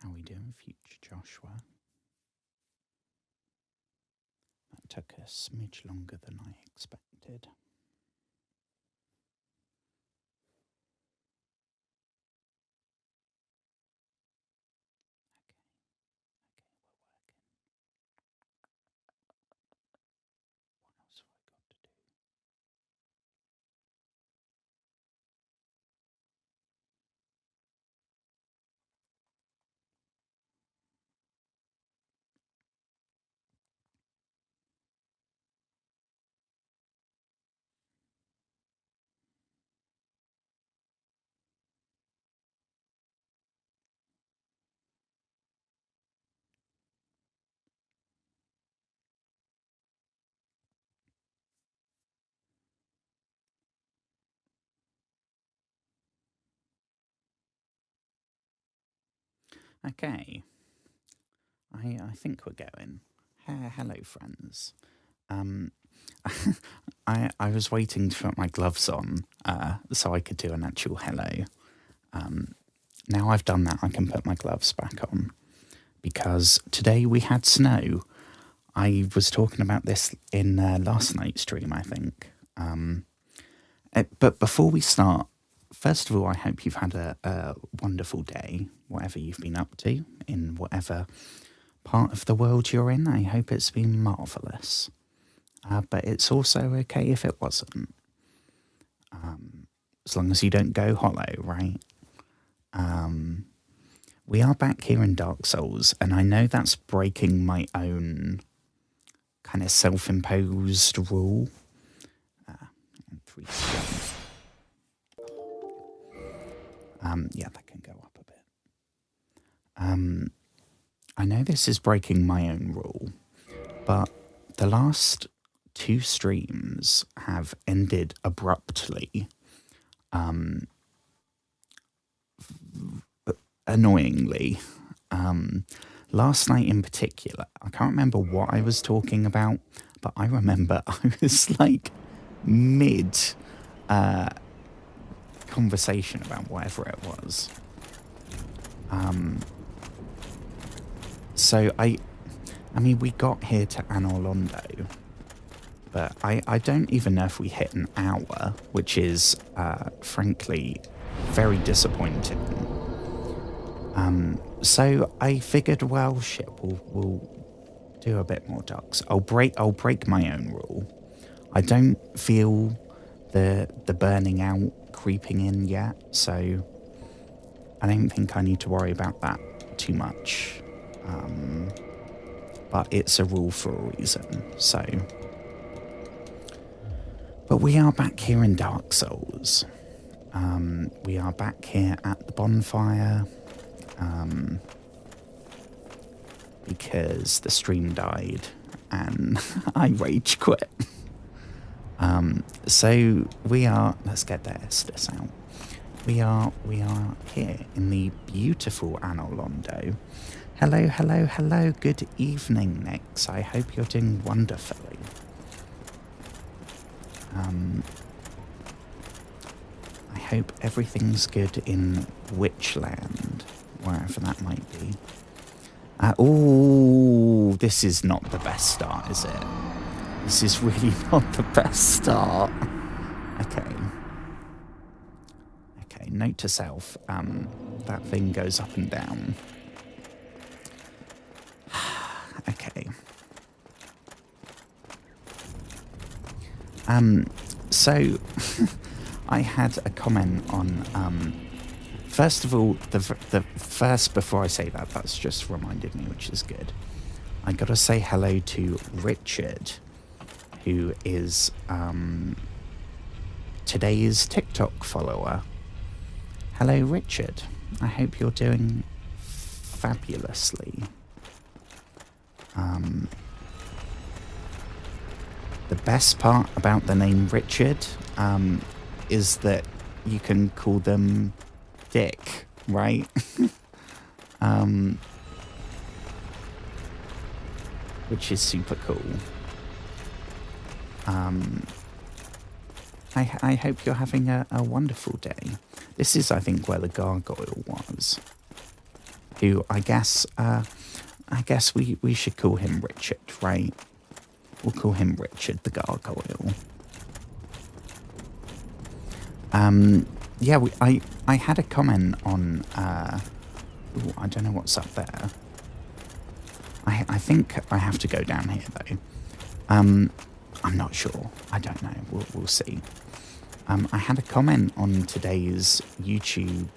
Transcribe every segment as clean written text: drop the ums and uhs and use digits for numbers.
How are we doing, future Joshua? That took a smidge longer than I expected. Okay, I think we're going. Hello, friends. I was waiting to put my gloves on so I could do an actual hello. Now I've done that, I can put my gloves back on because today we had snow. I was talking about this in last night's stream, I think. But before we start, first of all, I hope you've had a wonderful day, whatever you've been up to, in whatever part of the world you're in. I hope it's been marvellous. But it's also okay if it wasn't. As long as you don't go hollow, right? We are back here in Dark Souls, and I know that's breaking my own kind of self-imposed rule. 3, 2, 1. Yeah, that can go up a bit. I know this is breaking my own rule, but the last 2 streams have ended abruptly. Annoyingly. Last night in particular, I can't remember what I was talking about, but I remember I was like mid conversation about whatever it was. So I mean, we got here to Anor Londo, but I don't even know if we hit an hour, which is frankly very disappointing. So I figured, well, shit, we'll do a bit more ducks. I'll break my own rule. I don't feel the burning out creeping in yet, so I don't think I need to worry about that too much. But it's a rule for a reason, so. But we are back here in Dark Souls. We are back here at the bonfire. Because the stream died and I rage quit. So we are, let's get the Estus out. We are here in the beautiful Anor Londo. Hello, good evening, Nix. I hope you're doing wonderfully. I hope everything's good in Witchland, wherever that might be. Oh, this is not the best start, is it? This is really not the best start. Okay, note to self, that thing goes up and down. Okay. So, I had a comment on, first of all, the first, before I say that, that's just reminded me, which is good. I gotta say hello to Richard, who is today's TikTok follower. Hello, Richard. I hope you're doing fabulously. The best part about the name Richard is that you can call them Dick, right? Which is super cool. I hope you're having a wonderful day. This is, I think, where the gargoyle was. who I guess we should call him Richard, right? We'll call him Richard the Gargoyle. Yeah, I had a comment on, ooh, I don't know what's up there. I think I have to go down here though. I'm not sure. I don't know. We'll see. I had a comment on today's YouTube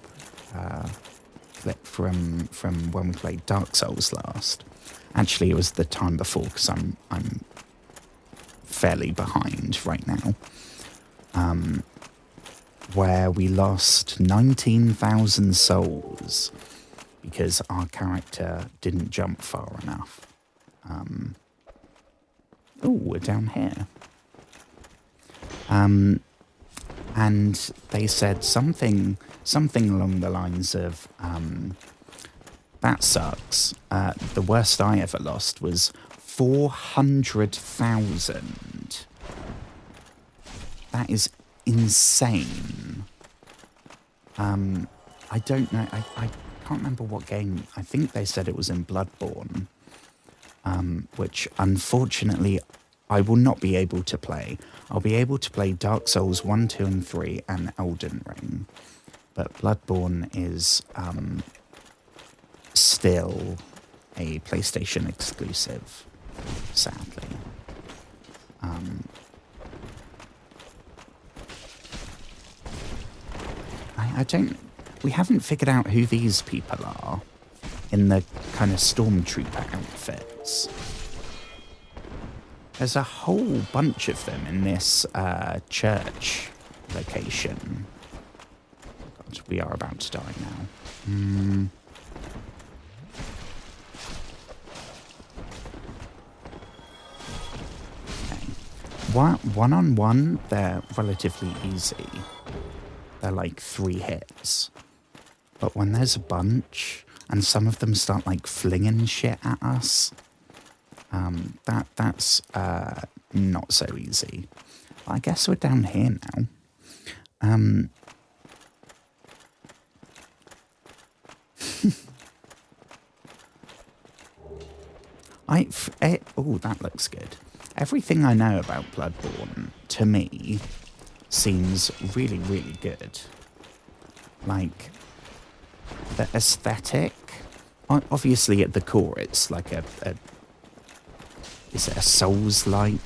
clip from when we played Dark Souls last. Actually, it was the time before because I'm fairly behind right now. Where we lost 19,000 souls because our character didn't jump far enough. Oh, we're down here. And they said something along the lines of, that sucks. The worst I ever lost was 400,000. That is insane. I don't know. I can't remember what game. I think they said it was in Bloodborne, which unfortunately I will not be able to play. I'll be able to play Dark Souls 1, 2, and 3 and Elden Ring, but Bloodborne is still a PlayStation exclusive, sadly. I don't... We haven't figured out who these people are in the kind of stormtrooper outfits. There's a whole bunch of them in this church location. God, we are about to die now. Okay. One-on-one, they're relatively easy. They're like 3 hits. But when there's a bunch, and some of them start like flinging shit at us, that's not so easy. I guess we're down here now. Oh, that looks good. Everything I know about Bloodborne, to me, seems really, really good. Like, the aesthetic, obviously at the core, it's like is it a Souls-like?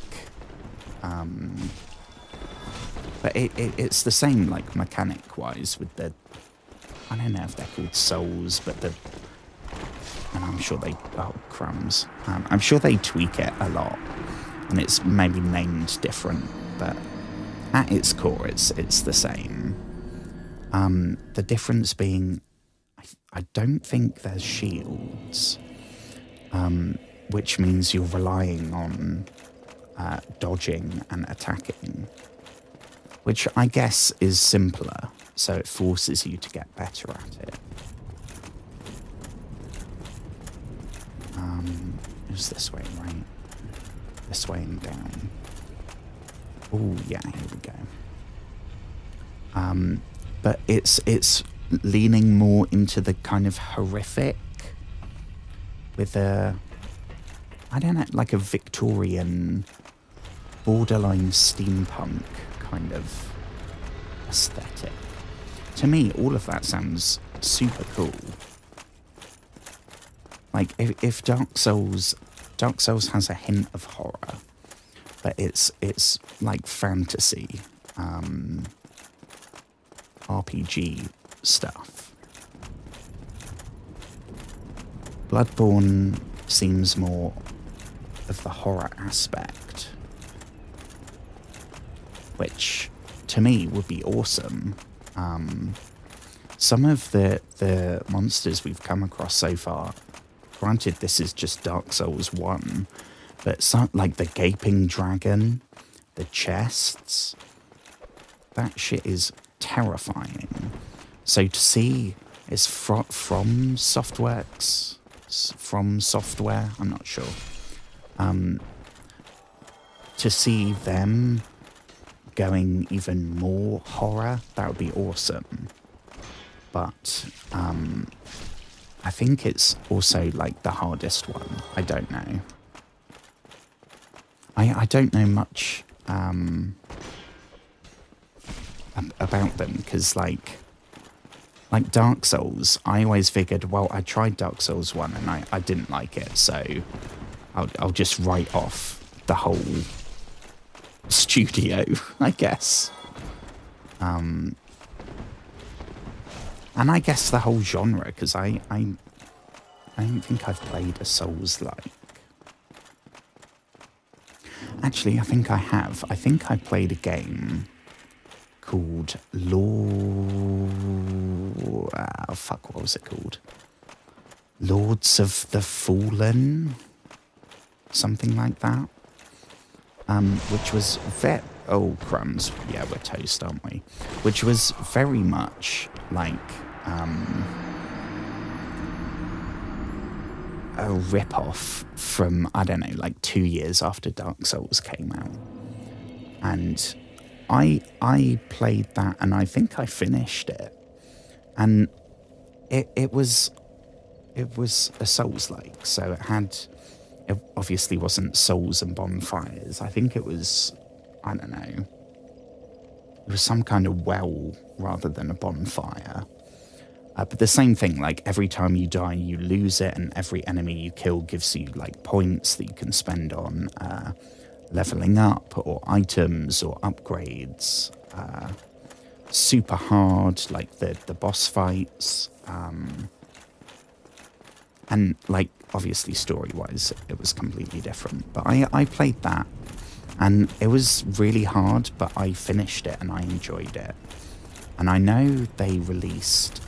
But it's the same, like, mechanic-wise with the... I don't know if they're called Souls, but the... And I'm sure they... Oh, crumbs. I'm sure they tweak it a lot. And it's maybe named different, but at its core, it's the same. The difference being... I don't think there's shields. Which means you're relying on dodging and attacking, which I guess is simpler, so it forces you to get better at it. It was this way, right? This way and down. Oh yeah, here we go. But it's leaning more into the kind of horrific with a... I don't know, like a Victorian, borderline steampunk kind of aesthetic. To me, all of that sounds super cool. Like, if Dark Souls has a hint of horror, but it's like fantasy, RPG stuff. Bloodborne seems more of the horror aspect, which to me would be awesome. Some of the monsters we've come across so far, granted this is just Dark Souls 1, but some, like the gaping dragon, the chests, that shit is terrifying. So to see it's from Softworks, from software, I'm not sure. To see them going even more horror, that would be awesome. But I think it's also like the hardest one. I don't know. I don't know much about them because like Dark Souls, I always figured, well, I tried Dark Souls 1 and I didn't like it, so I'll just write off the whole studio, I guess. And I guess the whole genre, because I don't think I've played a Souls-like. Actually, I think I have. I think I played a game called what was it called? Lords of the Fallen? Something like that. Which was oh, crumbs. Yeah, we're toast, aren't we? Which was very much like a rip-off from, I don't know, like 2 years after Dark Souls came out. And I played that and I think I finished it. And it was a Souls-like, so it obviously wasn't souls and bonfires. I think it was, I don't know, it was some kind of well rather than a bonfire. But the same thing, like every time you die, you lose it, and every enemy you kill gives you like points that you can spend on leveling up or items or upgrades. Super hard, like the boss fights. And like obviously story-wise, it was completely different. But I played that, and it was really hard, but I finished it and I enjoyed it. And I know they released...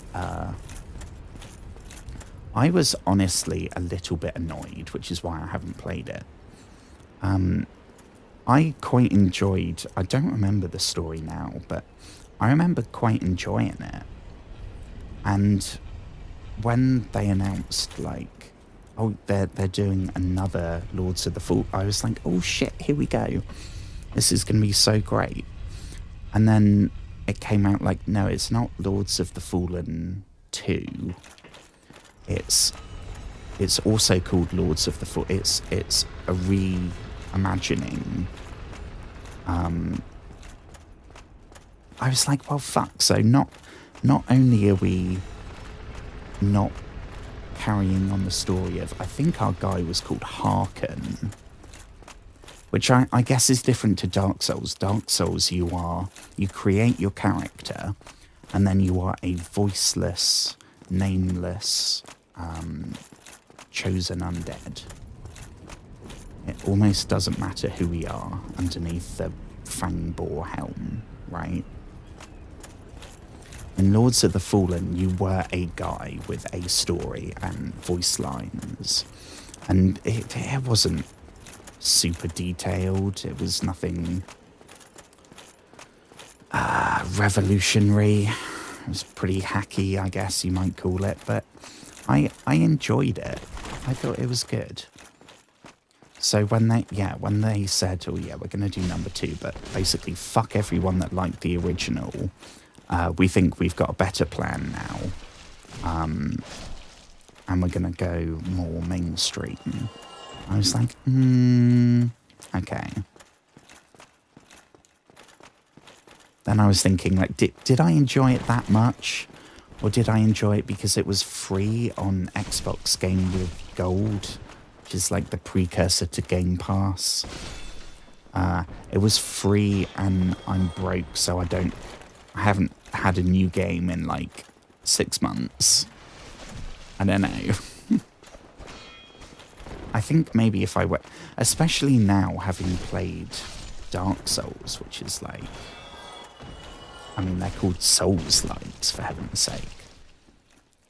I was honestly a little bit annoyed, which is why I haven't played it. I quite enjoyed... I don't remember the story now, but I remember quite enjoying it. And when they announced, like, oh, they're doing another Lords of the Fallen, I was like, oh shit, here we go. This is going to be so great. And then it came out like, no, it's not Lords of the Fallen 2. It's also called Lords of the Fallen. It's a reimagining. I was like, well, fuck. So not only are we not carrying on the story of, I think our guy was called Harken, which I guess is different to Dark Souls. Dark Souls, you create your character, and then you are a voiceless, nameless, chosen undead. It almost doesn't matter who we are underneath the Fangbore helm, right? In Lords of the Fallen, you were a guy with a story and voice lines, and it wasn't super detailed. It was nothing revolutionary. It was pretty hacky, I guess you might call it, but I enjoyed it. I thought it was good. So when they said, oh yeah, we're going to do number 2, but basically fuck everyone that liked the original, we think we've got a better plan now, and we're going to go more mainstream. I was like, okay. Then I was thinking, like, did I enjoy it that much? Or did I enjoy it because it was free on Xbox Game with Gold, which is like the precursor to Game Pass? It was free and I'm broke, so I haven't had a new game in like 6 months. I don't know. I think maybe if I were, especially now having played Dark Souls, which is like, I mean, they're called Souls-likes, for heaven's sake.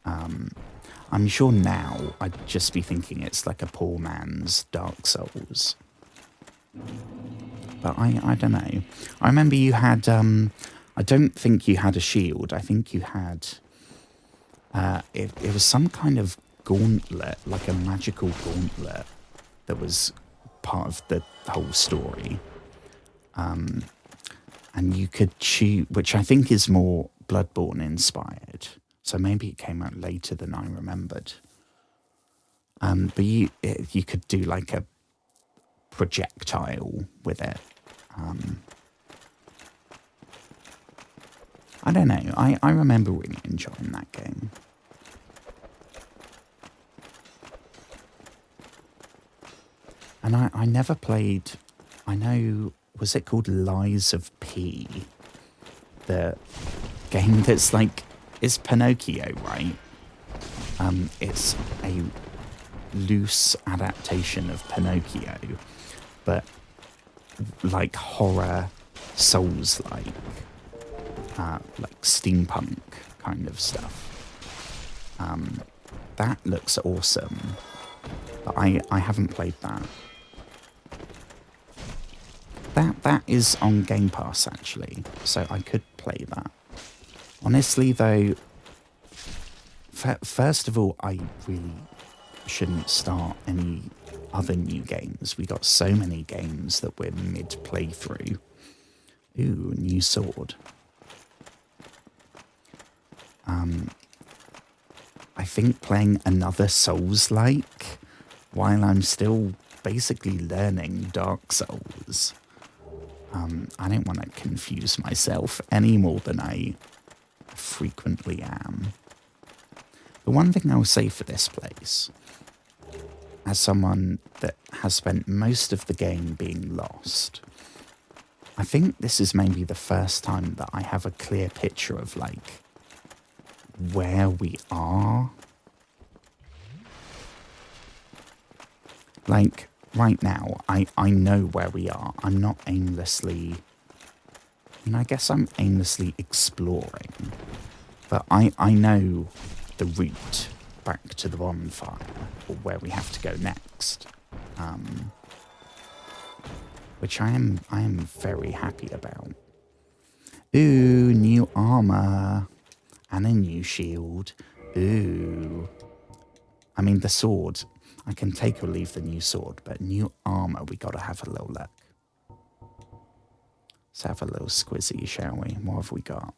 I'm sure now I'd just be thinking it's like a poor man's Dark Souls. But I don't know. I remember you had, I don't think you had a shield. I think you had, it was some kind of gauntlet, like a magical gauntlet that was part of the whole story. And you could choose, which I think is more Bloodborne inspired. So maybe it came out later than I remembered. But you could do like a projectile with it. I don't know. I remember really enjoying that game. And I never played, I know, was it called Lies of P? The game that's like, it's Pinocchio, right? It's a loose adaptation of Pinocchio, but like horror souls-like, like steampunk kind of stuff. That looks awesome, but I haven't played that. That is on Game Pass, actually, so I could play that. Honestly, though, first of all, I really shouldn't start any other new games. We got so many games that we're mid-playthrough. Ooh, new sword. I think playing another Souls-like while I'm still basically learning Dark Souls. I don't want to confuse myself any more than I frequently am. The one thing I will say for this place, as someone that has spent most of the game being lost, I think this is maybe the first time that I have a clear picture of, like, where we are. Like, right now, I know where we are. I'm not aimlessly... I mean, I guess I'm aimlessly exploring. But I know the route back to the bonfire, or where we have to go next. Which I am very happy about. Ooh, new armor. And a new shield. Ooh. I mean, the sword. I can take or leave the new sword, but new armor, we gotta have a little look. Let's have a little squizzy, shall we? What have we got?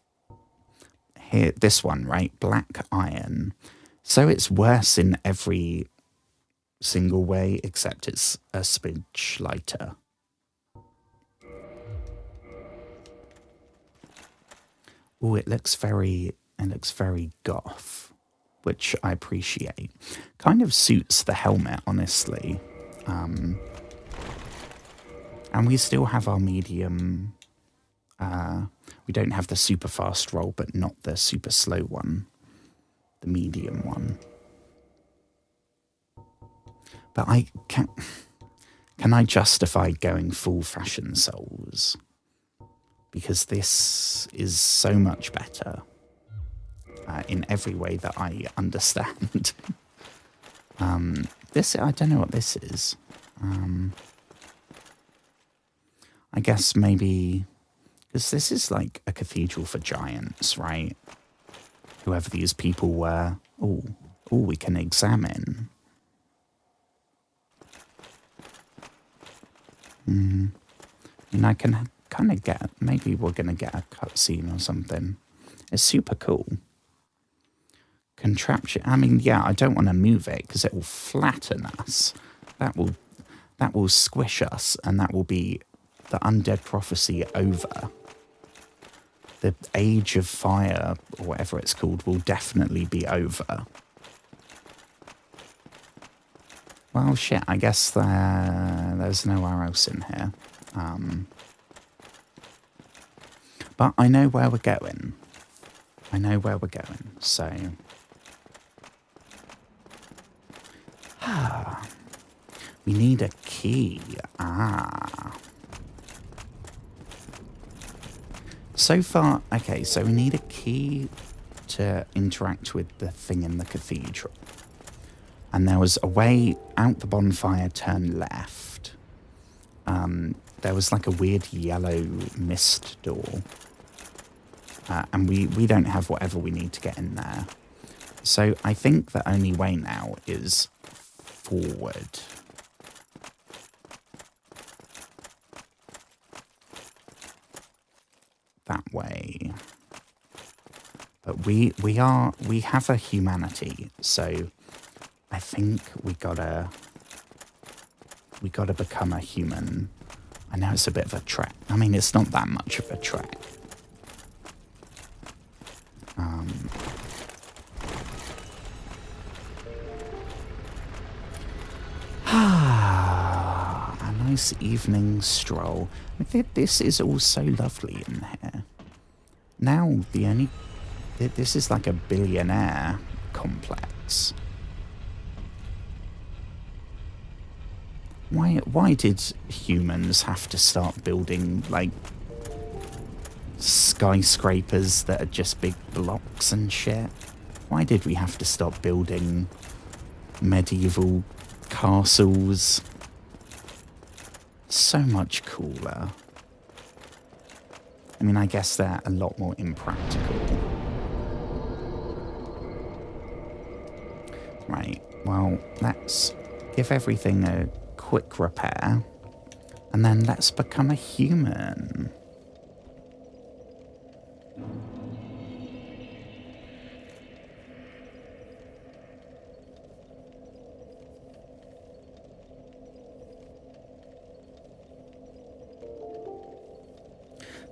Here, this one, right? Black iron. So it's worse in every single way, except it's a smidge lighter. Oh, it looks very goth, which I appreciate. Kind of suits the helmet, honestly. And we still have our medium. We don't have the super fast roll, but not the super slow one. The medium one. But can I justify going full fashion souls? Because this is so much better in every way that I understand. This, I don't know what this is. I guess maybe, because this is like a cathedral for giants, right? Whoever these people were. Oh, we can examine. And I can kind of get, maybe we're going to get a cutscene or something. It's super cool. Contraption, I mean, yeah, I don't want to move it because it will flatten us. That will squish us, and that will be the undead prophecy over. The age of fire, or whatever it's called, will definitely be over. Well, shit, I guess there's nowhere else in here. But I know where we're going. So... we need a key. So far, okay, so we need a key to interact with the thing in the cathedral. And there was a way out the bonfire, turn left. There was like a weird yellow mist door. And we don't have whatever we need to get in there. So I think the only way now is forward. That way. But we have a humanity, so I think we gotta become a human. I know it's a bit of a trek. I mean, it's not that much of a trek. A nice evening stroll. This is all so lovely in here. Now this is like a billionaire complex. Why did humans have to start building like skyscrapers that are just big blocks and shit? Why did we have to stop building medieval castles? So much cooler. I mean, I guess they're a lot more impractical. Right, well, let's give everything a quick repair, and then let's become a human.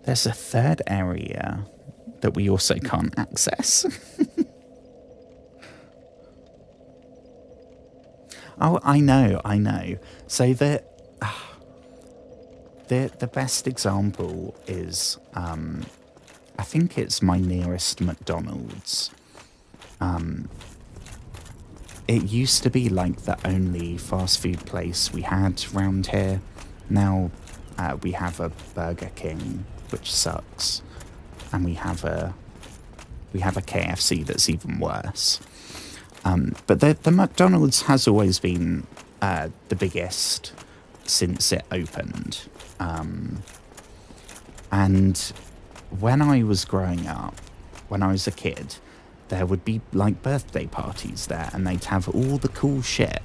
There's a third area that we also can't access. Oh, I know. So the best example is, I think it's my nearest McDonald's. It used to be like the only fast food place we had around here. Now we have a Burger King, which sucks, and we have a KFC that's even worse. But the McDonald's has always been the biggest since it opened. And when I was growing up, when I was a kid, there would be like birthday parties there, and they'd have all the cool shit.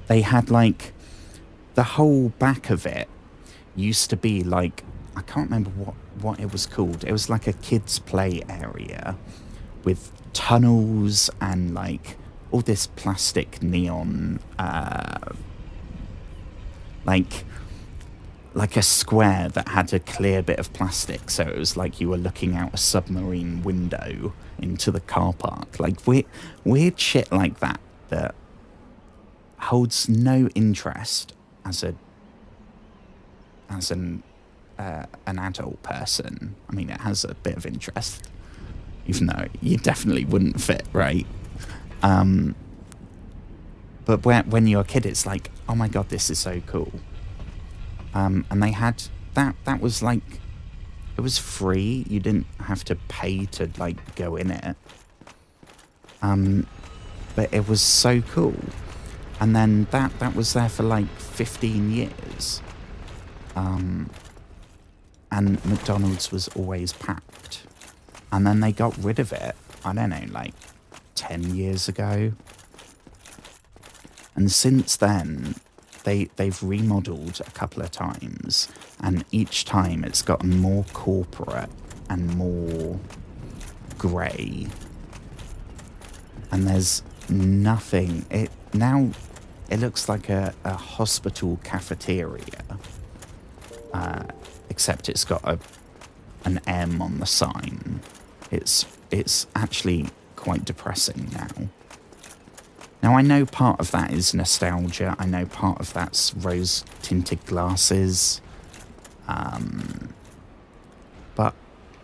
They had like the whole back of it used to be like, I can't remember what it was called. It was like a kids' play area with tunnels and like all this plastic neon, like a square that had a clear bit of plastic, so it was like you were looking out a submarine window into the car park. Like weird shit like that holds no interest as an adult person. I mean, it has a bit of interest, even though you definitely wouldn't fit, right? But when you're a kid, it's like, oh my god, this is so cool. And they had that was like, it was free. You didn't have to pay to like go in it. But it was so cool. And then that was there for like 15 years. And McDonald's was always packed. And then they got rid of it, I don't know, like 10 years ago. And since then, they've remodeled a couple of times, and each time it's gotten more corporate and more grey. And there's nothing. It looks like a hospital cafeteria, except it's got an M on the sign. It's actually quite depressing now. Now, I know part of that is nostalgia. I know part of that's rose-tinted glasses. But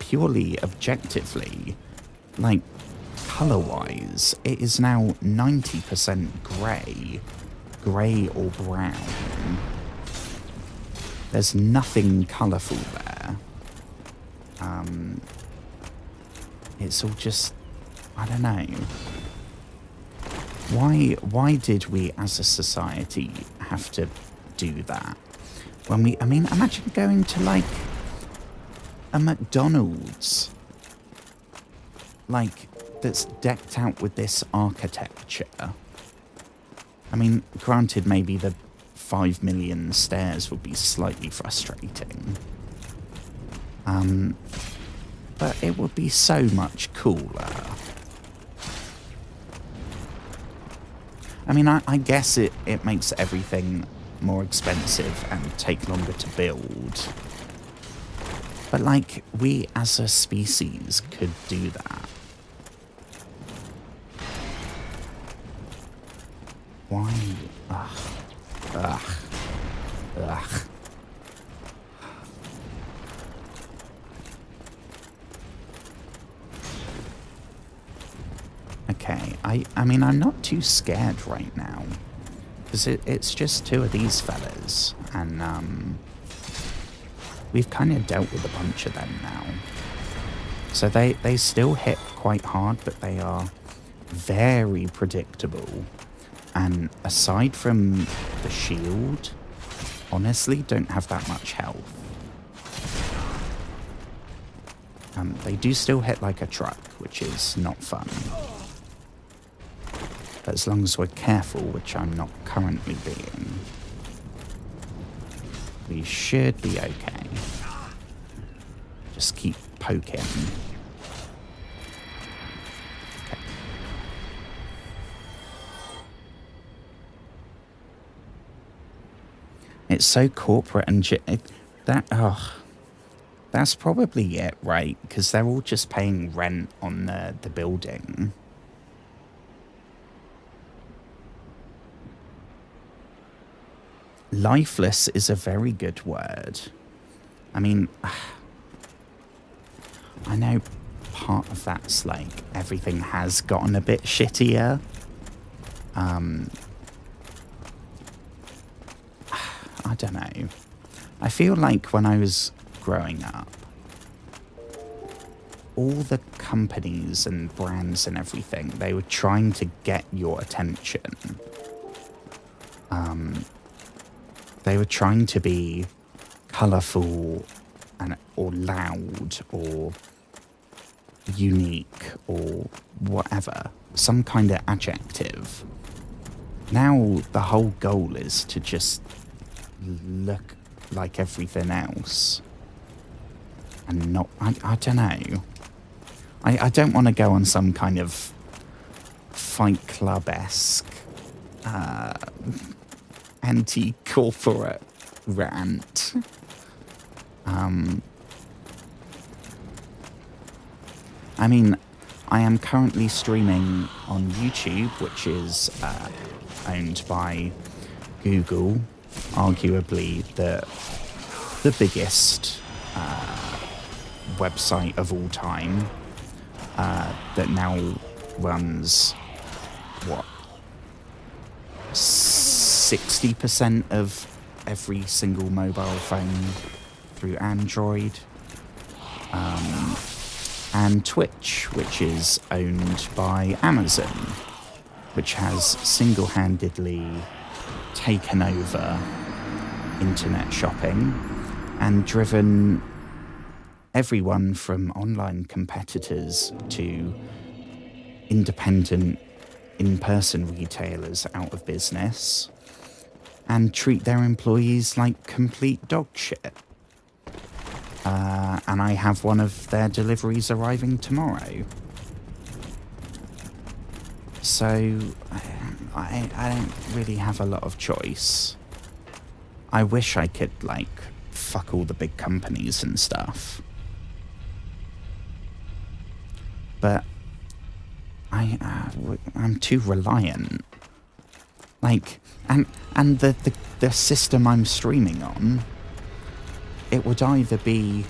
purely objectively, like, colour-wise, it is now 90% grey or brown. There's nothing colourful there. It's all just, I don't know. Why did we as a society have to do that? I mean, imagine going to like a McDonald's, like, that's decked out with this architecture. I mean, granted, maybe the 5 million stairs would be slightly frustrating. But it would be so much cooler. I mean, I guess it makes everything more expensive and take longer to build. But, like, we as a species could do that. Why? Ugh. Ugh. Ugh. Okay, I mean, I'm not too scared right now. Because it's just two of these fellas. And, we've kind of dealt with a bunch of them now. So they still hit quite hard, but they are very predictable. And aside from the shield, honestly, don't have that much health. They do still hit like a truck, which is not fun. But as long as we're careful, which I'm not currently being, we should be okay. Just keep poking. Okay. It's so corporate and that's probably it, right? Because they're all just paying rent on the building. Lifeless is a very good word. I mean, I know part of that's like everything has gotten a bit shittier. I don't know. I feel like when I was growing up, all the companies and brands and everything, they were trying to get your attention. They were trying to be colourful or loud or unique or whatever, some kind of adjective. Now the whole goal is to just look like everything else and not, I don't know. I don't want to go on some kind of Fight Club-esque anti-corporate rant. I mean, I am currently streaming on YouTube, which is owned by Google, arguably the biggest website of all time, that now runs, what, 60% of every single mobile phone through Android. And Twitch, which is owned by Amazon, which has single-handedly taken over internet shopping and driven everyone from online competitors to independent in-person retailers out of business and treat their employees like complete dog shit. And I have one of their deliveries arriving tomorrow. So I don't really have a lot of choice. I wish I could, like, fuck all the big companies and stuff. But I'm too reliant. Like, and the system I'm streaming on, it would either be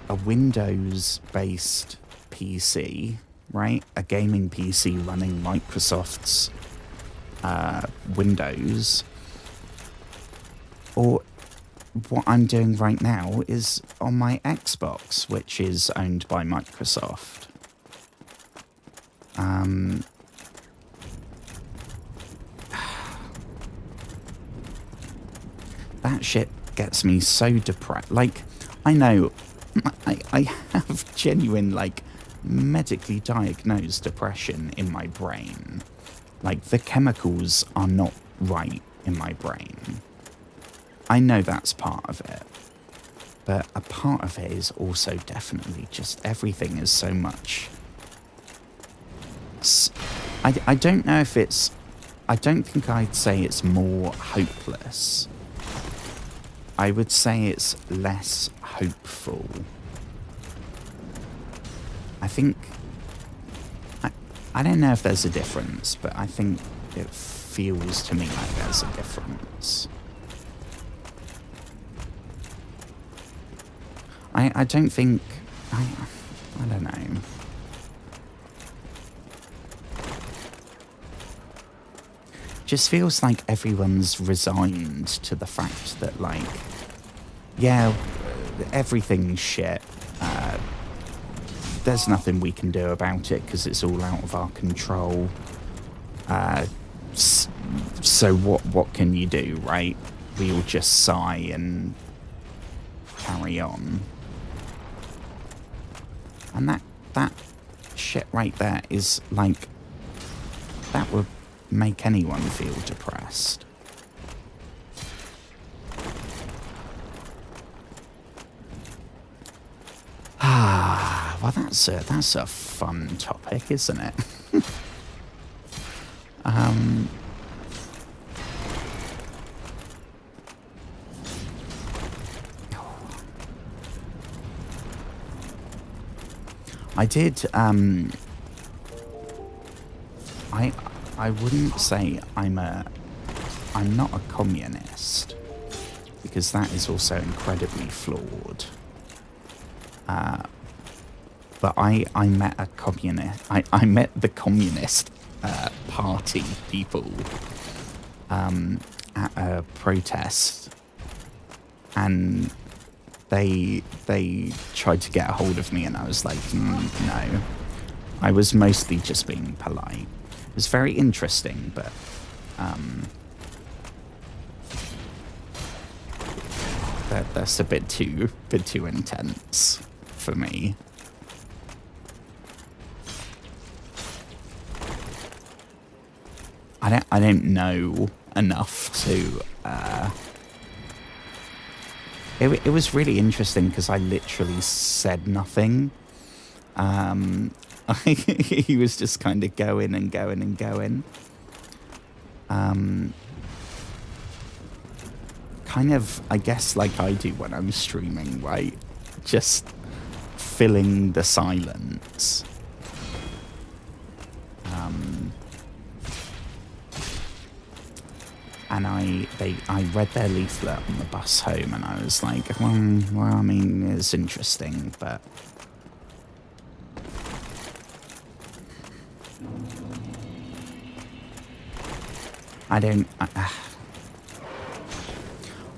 a Windows-based PC, right? A gaming PC running Microsoft's Windows. Or what I'm doing right now is on my Xbox, which is owned by Microsoft. That shit gets me so depressed. Like, I know I have genuine, like, medically diagnosed depression in my brain. Like, the chemicals are not right in my brain. I know that's part of it. But a part of it is also definitely just everything is so much. I don't know if it's I don't think I'd say it's more hopeless. I would say it's less hopeful. I think... I don't know if there's a difference, but I think it feels to me like there's a difference. I don't think... I don't know. Just feels like everyone's resigned to the fact that, like, yeah, everything's shit. There's nothing we can do about it because it's all out of our control. So what can you do, right? We all just sigh and carry on. And that shit right there is like, that would make anyone feel depressed. Well, that's a fun topic, isn't it? I did, I wouldn't say I'm not a communist, because that is also incredibly flawed. But I met a communist, I met the Communist Party people at a protest, and they tried to get a hold of me, and I was like, no. I was mostly just being polite. It was very interesting, but that's a bit too intense for me. I don't know enough to. It was really interesting because I literally said nothing. He was just kind of going and going and going. Kind of, I guess, like I do when I'm streaming, right? Just filling the silence. And I read their leaflet on the bus home, and I was like, well, I mean, it's interesting, but I don't.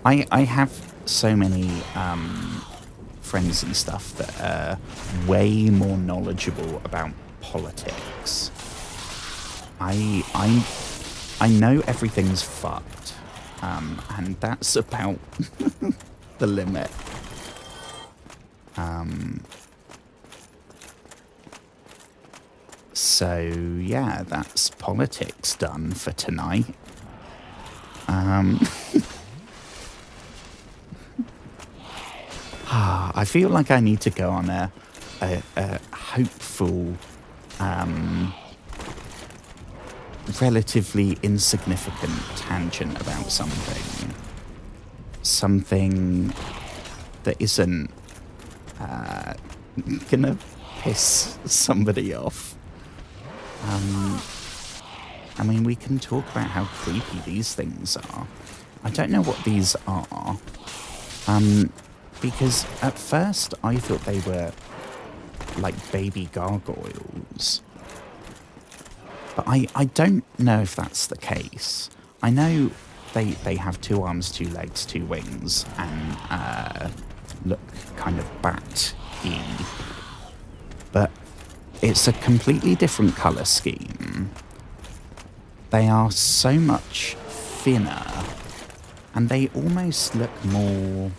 I have so many friends and stuff that are way more knowledgeable about politics. I know everything's fucked, and that's about the limit. So yeah, that's politics done for tonight. I feel like I need to go on a hopeful, relatively insignificant tangent about something that isn't gonna piss somebody off. I mean, we can talk about how creepy these things are. I don't know what these are, because at first I thought they were like baby gargoyles. But I don't know if that's the case. I know they have 2 arms, 2 legs, 2 wings, and look kind of bat-y. But it's a completely different colour scheme. They are so much thinner, and they almost look more...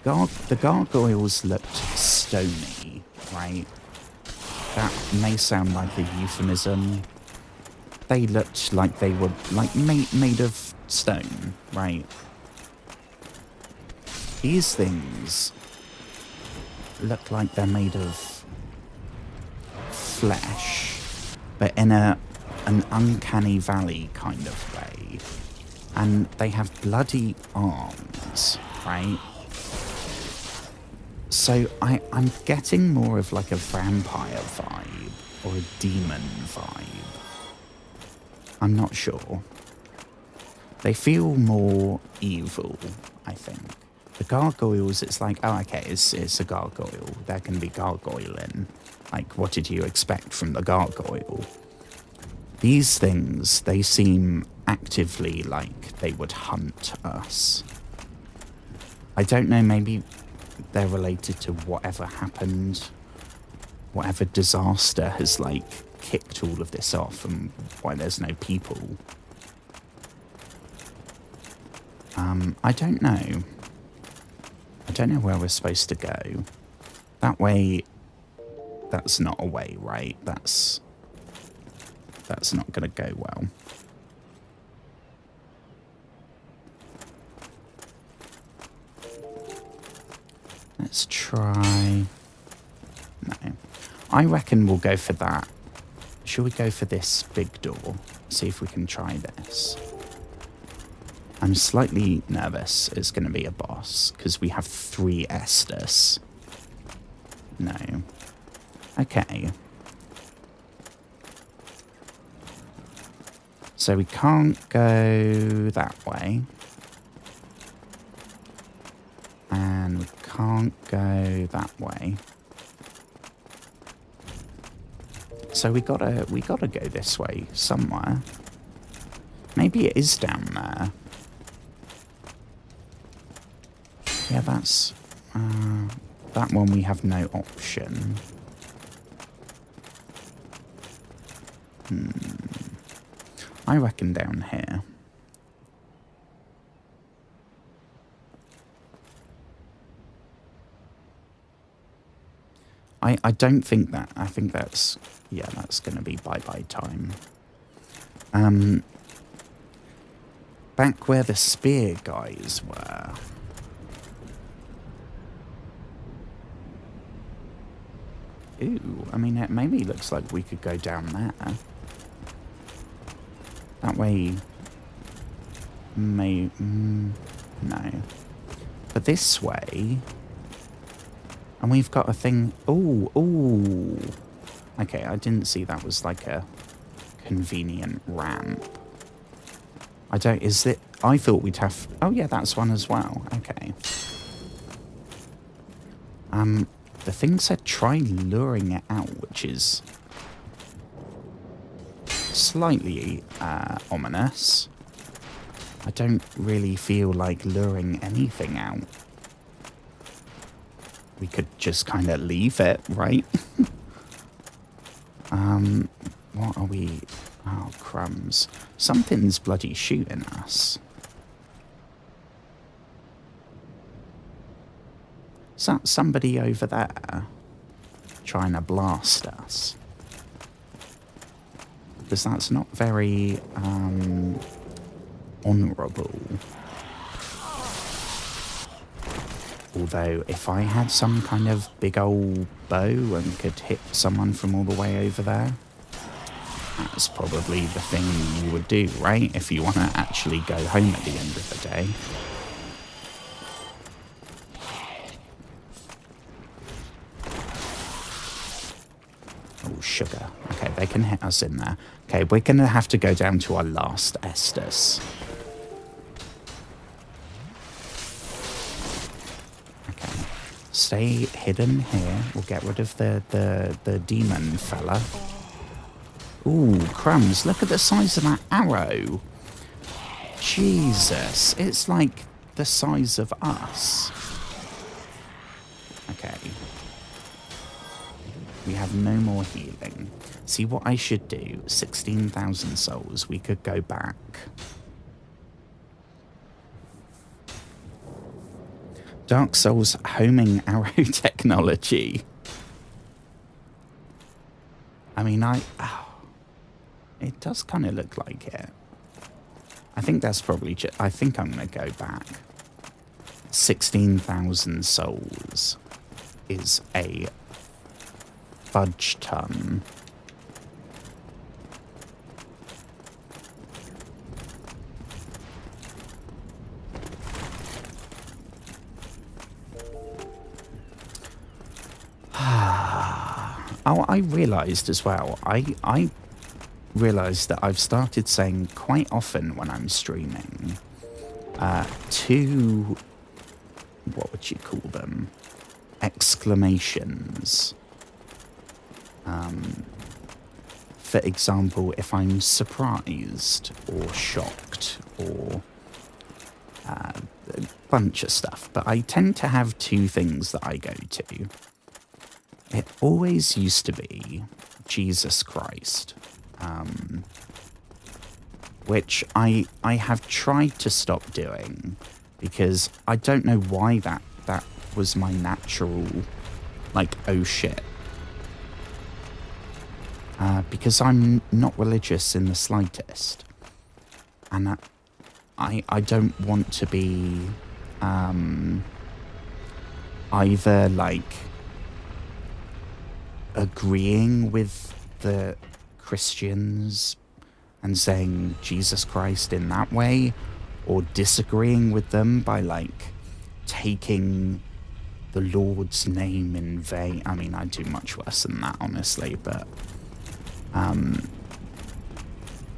The gargoyles looked stony, right? That may sound like a euphemism. They looked like they were like made of stone, right? These things look like they're made of flesh, but in a an uncanny valley kind of way. And they have bloody arms, right? So I'm getting more of like a vampire vibe or a demon vibe. I'm not sure. They feel more evil, I think. The gargoyles, it's like, oh, okay, it's a gargoyle. They're going to be gargoyling. Like, what did you expect from the gargoyle? These things, they seem actively like they would hunt us. I don't know, maybe they're related to whatever happened. Whatever disaster has, like, kicked all of this off and why there's no people. I don't know. I don't know where we're supposed to go. That way, that's not a way, right? That's not going to go well. Let's try... No. I reckon we'll go for that. Should we go for this big door? See if we can try this. I'm slightly nervous it's going to be a boss, because we have 3 Estus. No. Okay. So we can't go that way. And we can't go that way. So we gotta go this way somewhere. Maybe it is down there. Yeah, that's... that one we have no option. I reckon down here. I don't think that. I think that's... Yeah, that's going to be bye-bye time. Back where the spear guys were. Ooh, I mean, it maybe looks like we could go down there. That way... no. But this way... And we've got a thing... Ooh. Okay, I didn't see that was like a convenient ramp. I don't... Is it... I thought we'd have... Oh, yeah, that's one as well. Okay. The thing said try luring it out, which is slightly ominous. I don't really feel like luring anything out. We could just kind of leave it, right? What are we... Oh, crumbs. Something's bloody shooting us. Is that somebody over there trying to blast us? Because that's not very honourable. Although, if I had some kind of big old bow and could hit someone from all the way over there, that's probably the thing you would do, right? If you want to actually go home at the end of the day. Oh, sugar. Okay, they can hit us in there. Okay, we're going to have to go down to our last Estus. Okay. Stay hidden here. We'll get rid of the demon fella. Ooh, crumbs. Look at the size of that arrow. Jesus. It's like the size of us. Okay. We have no more healing. See what I should do? 16,000 souls. We could go back. Dark Souls homing arrow technology. I mean, it does kind of look like it. I think that's probably just... I think I'm going to go back. 16,000 souls is a fudge ton. Oh, I realised as well. I realised that I've started saying quite often when I'm streaming, two, what would you call them? Exclamations. For example, if I'm surprised or shocked or a bunch of stuff. But I tend to have two things that I go to. It always used to be Jesus Christ, which I have tried to stop doing because I don't know why that was my natural, like, oh shit. Because I'm not religious in the slightest. And I don't want to be either, like, agreeing with the Christians and saying Jesus Christ in that way, or disagreeing with them by, like, taking the Lord's name in vain. I mean, I do much worse than that, honestly, but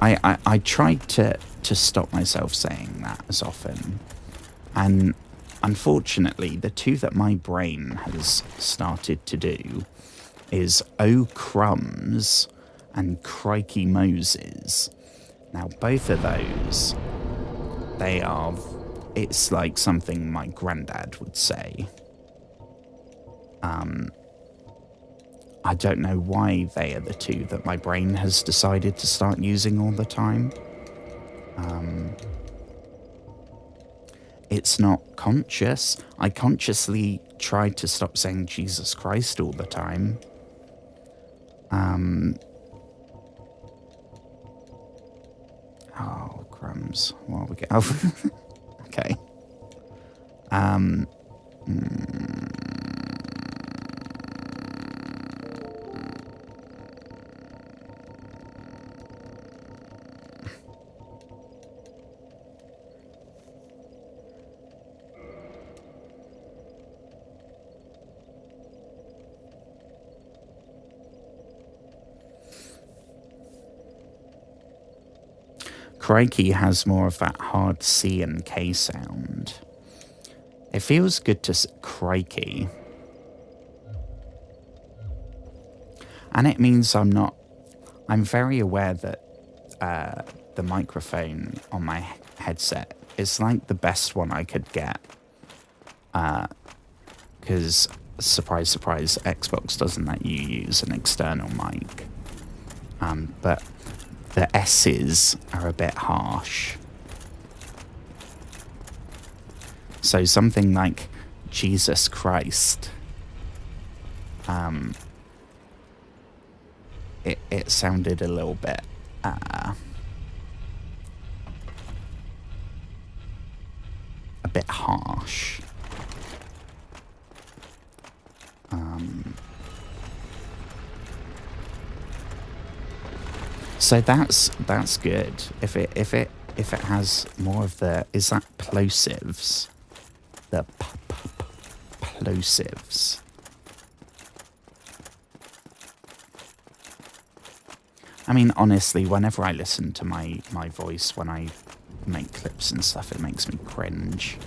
I tried to stop myself saying that as often. And unfortunately, the two that my brain has started to do is oh crumbs and crikey Moses. Now, both of those, it's like something my granddad would say. I don't know why they are the two that my brain has decided to start using all the time. It's not conscious. I consciously tried to stop saying Jesus Christ all the time. Oh, crumbs. What we get? Oh, okay. Crikey has more of that hard C and K sound. It feels good to crikey. And it means I'm very aware that the microphone on my headset is like the best one I could get. Because, surprise, surprise, Xbox doesn't let you use an external mic. But the S's are a bit harsh. So something like Jesus Christ, it sounded a little bit a bit harsh. So that's good. If it has more of the, is that plosives? The plosives. I mean, honestly, whenever I listen to my voice when I make clips and stuff, it makes me cringe.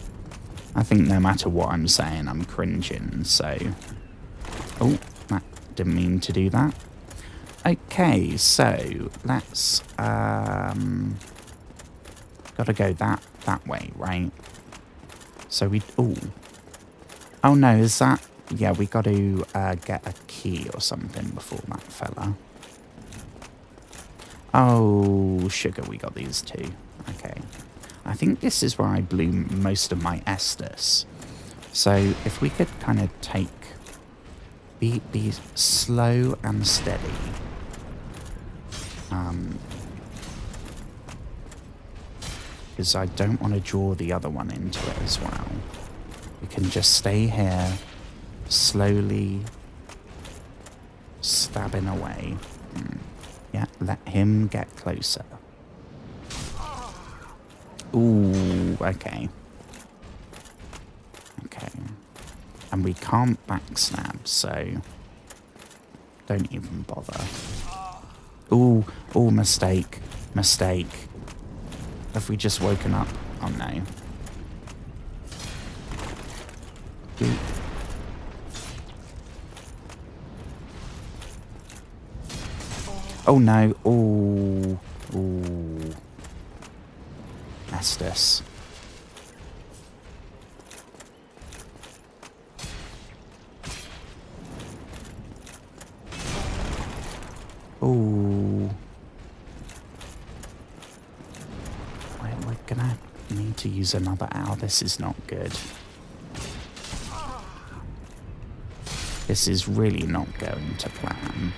I think no matter what I'm saying, I'm cringing, so... Oh, that didn't mean to do that. Okay, so let's... gotta go that way, right? So we... Oh no, is that... Yeah, we got to get a key or something before that fella. Oh, sugar, we got these two. Okay. I think this is where I blew most of my Estus. So if we could kind of take... Be slow and steady. Because I don't want to draw the other one into it as well. We can just stay here, slowly stabbing away. Yeah, let him get closer. Ooh, okay. Okay. And we can't backstab, so... Don't even bother. Ooh, ooh, mistake. Mistake. Have we just woken up? Oh no. Ooh. Oh no. Ooh. Ooh. Estus. Ooh. We're gonna need to use another hour. This is not good. This is really not going to plan.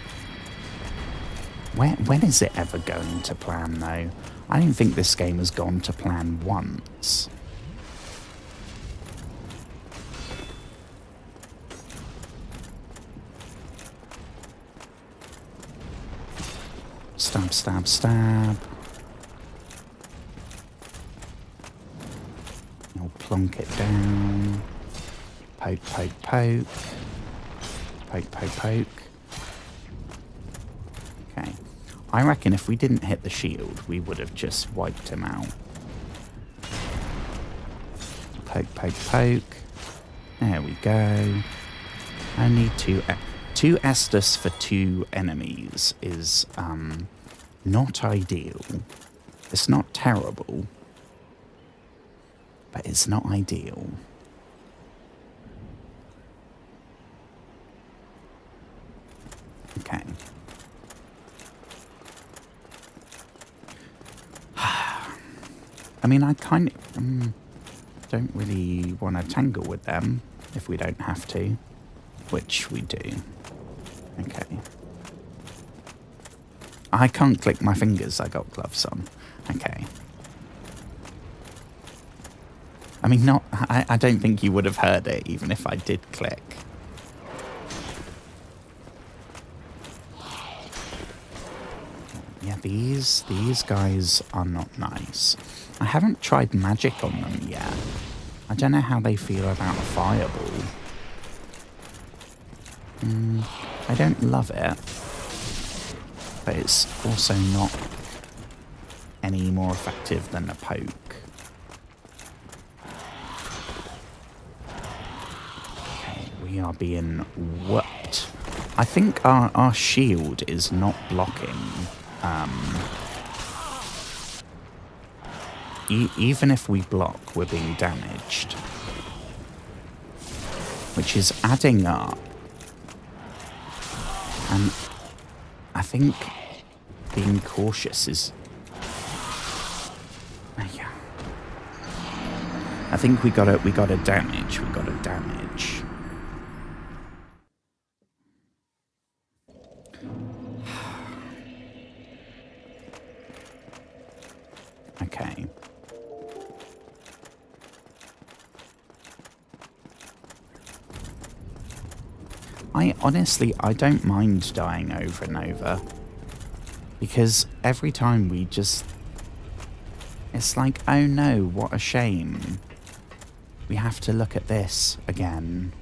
When is it ever going to plan, though? I don't think this game has gone to plan once. Stab, stab, stab. I'll plonk it down. Poke, poke, poke. Poke, poke, poke. Okay. I reckon if we didn't hit the shield, we would have just wiped him out. Poke, poke, poke. There we go. Only two Estus for 2 enemies is not ideal. It's not terrible, but it's not ideal. Okay. I mean, I kind of don't really want to tangle with them if we don't have to, which we do. Okay. I can't click my fingers, I got gloves on. Okay. I mean, I don't think you would have heard it, even if I did click. Yeah, these guys are not nice. I haven't tried magic on them yet. I don't know how they feel about a fireball. I don't love it, but it's also not any more effective than a poke. Okay, we are being whooped. I think our shield is not blocking. Even if we block, we're being damaged, which is adding up. And I think being cautious is... Yeah. I think we gotta damage. We gotta damage. Okay. I don't mind dying over and over, because every time we just... It's like, oh no, what a shame. We have to look at this again.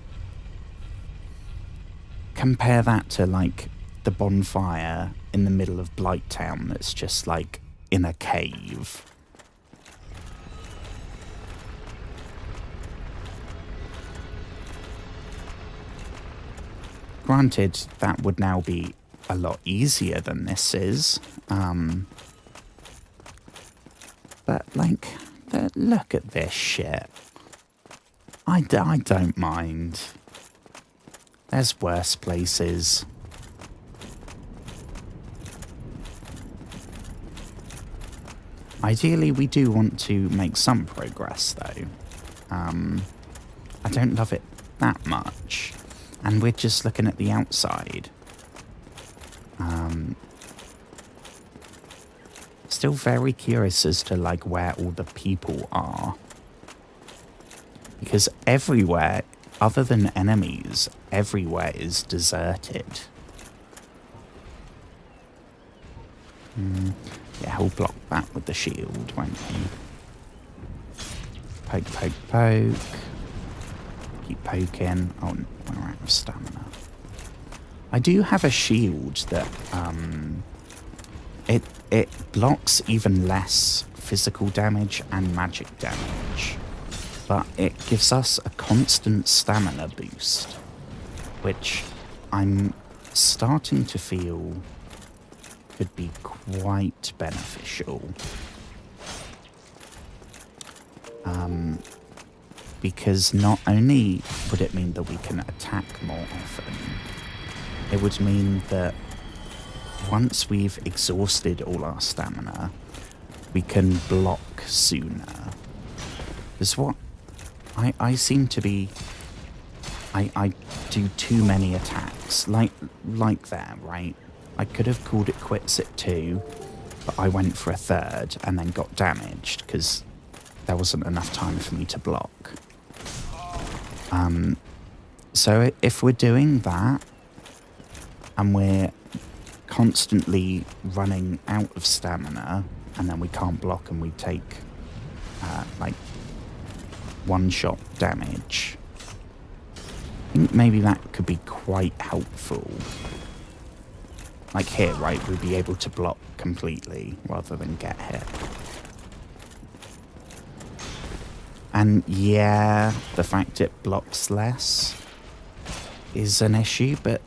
Compare that to, like, the bonfire in the middle of Blighttown that's just, like, in a cave. Granted, that would now be a lot easier than this is. But, like, look at this shit. I don't mind. There's worse places. Ideally, we do want to make some progress, though. I don't love it that much. And we're just looking at the outside. Still very curious as to, like, where all the people are. Because everywhere, other than enemies, everywhere is deserted. Yeah, he'll block that with the shield, won't he? Poke, poke, poke. Keep poking. Oh, we're out of stamina. I do have a shield that it blocks even less physical damage and magic damage, but it gives us a constant stamina boost, which I'm starting to feel could be quite beneficial. Because not only would it mean that we can attack more often, it would mean that once we've exhausted all our stamina, we can block sooner. Because what I seem to be... I do too many attacks, like there, right? I could have called it quits at 2, but I went for a 3rd and then got damaged because there wasn't enough time for me to block. So if we're doing that and we're constantly running out of stamina and then we can't block and we take like one-shot damage, I think maybe that could be quite helpful. Like here, right, we'd be able to block completely rather than get hit. And yeah, the fact it blocks less is an issue, but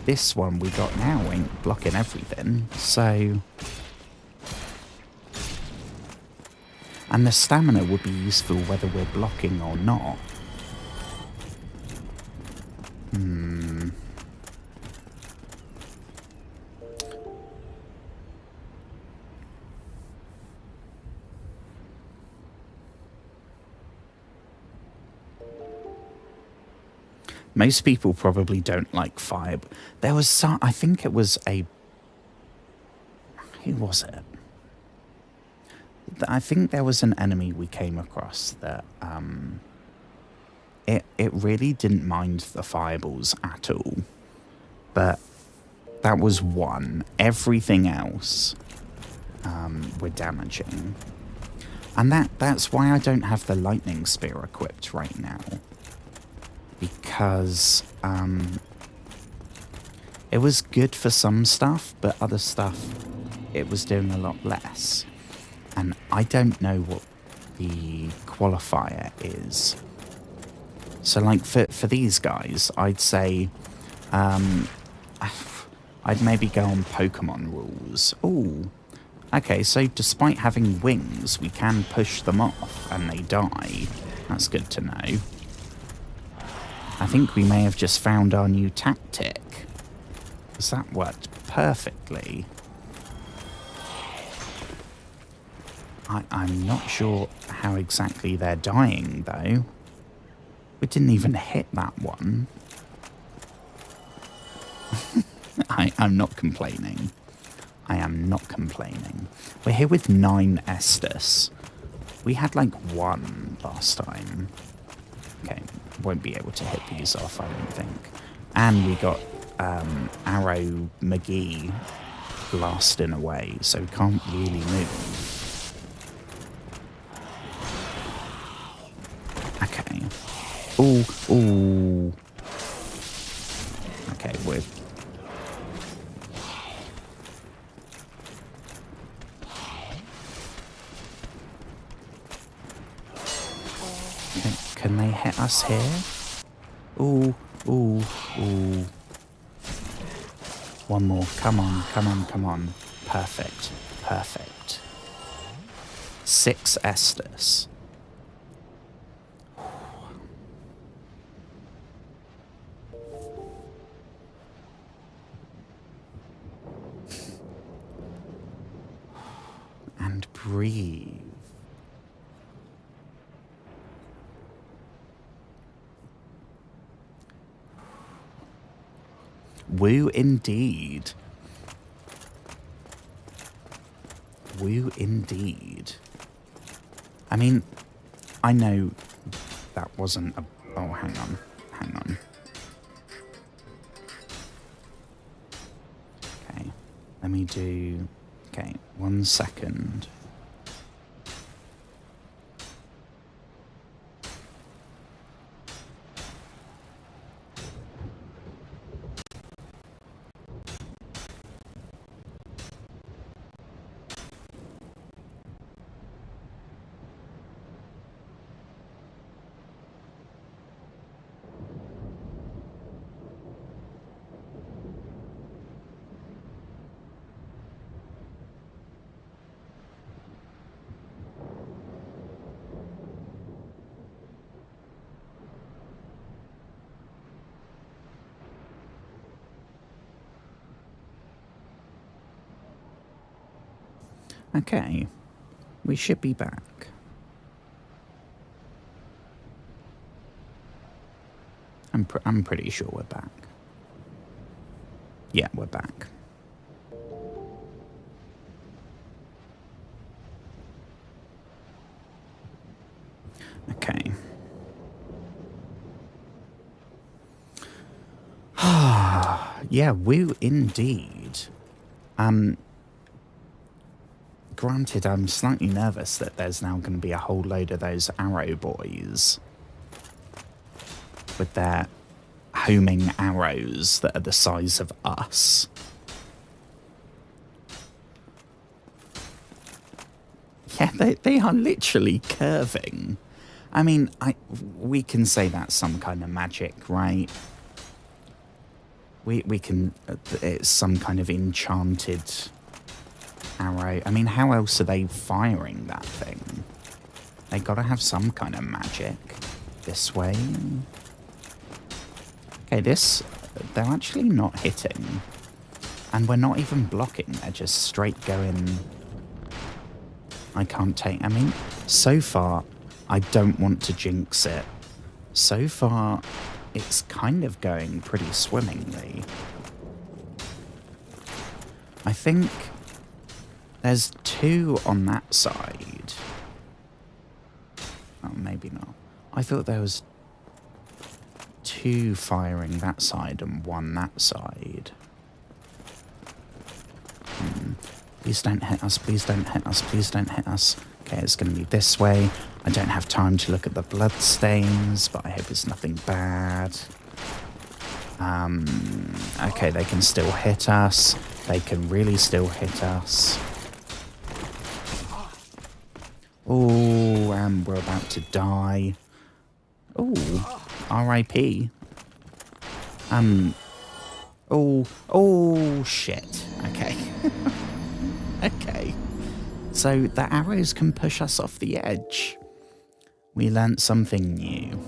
this one we got now ain't blocking everything, so... And the stamina would be useful whether we're blocking or not. Most people probably don't like fire. But there was some, I think it was a... Who was it? I think there was an enemy we came across that it really didn't mind the fireballs at all. But that was one. Everything else were damaging. And that's why I don't have the lightning spear equipped right now. Because it was good for some stuff, but other stuff it was doing a lot less. And I don't know what the qualifier is. So like for these guys, I'd say I'd maybe go on Pokemon rules. Ooh, okay, so despite having wings, we can push them off and they die. That's good to know. I think we may have just found our new tactic, because that worked perfectly. I'm not sure how exactly they're dying, though. We didn't even hit that one. I'm not complaining. I am not complaining. We're here with 9 Estus. We had like 1 last time. Okay, won't be able to hit these off, I don't think. And we got Arrow McGee blasting away, so we can't really move. Okay. Ooh. Okay, we're... Can they hit us here? Ooh. One more. Come on. Perfect. 6 Estus. And breathe. Woo indeed. Woo indeed. I mean, I know that wasn't a... Oh, hang on. Okay, let me do... Okay, 1 second. Okay. We should be back. I'm pretty sure we're back. Yeah, we're back. Okay. Yeah, woo indeed. Granted, I'm slightly nervous that there's now going to be a whole load of those arrow boys with their homing arrows that are the size of us. Yeah, they are literally curving. I mean, we can say that's some kind of magic, right? We can, it's some kind of enchanted arrow. I mean, how else are they firing that thing? They gotta have some kind of magic. This way. Okay, they're actually not hitting. And we're not even blocking, they're just straight going. I mean, so far, I don't want to jinx it. So far, it's kind of going pretty swimmingly. I think there's 2 on that side. Oh, maybe not. I thought there was 2 firing that side and 1 that side. Please don't hit us, please don't hit us, please don't hit us. Okay, it's going to be this way. I don't have time to look at the blood stains, but I hope it's nothing bad. Okay, they can still hit us. They can really still hit us. Oh, and we're about to die. Oh, R.I.P. Oh, shit. Okay. Okay. So the arrows can push us off the edge. We learnt something new.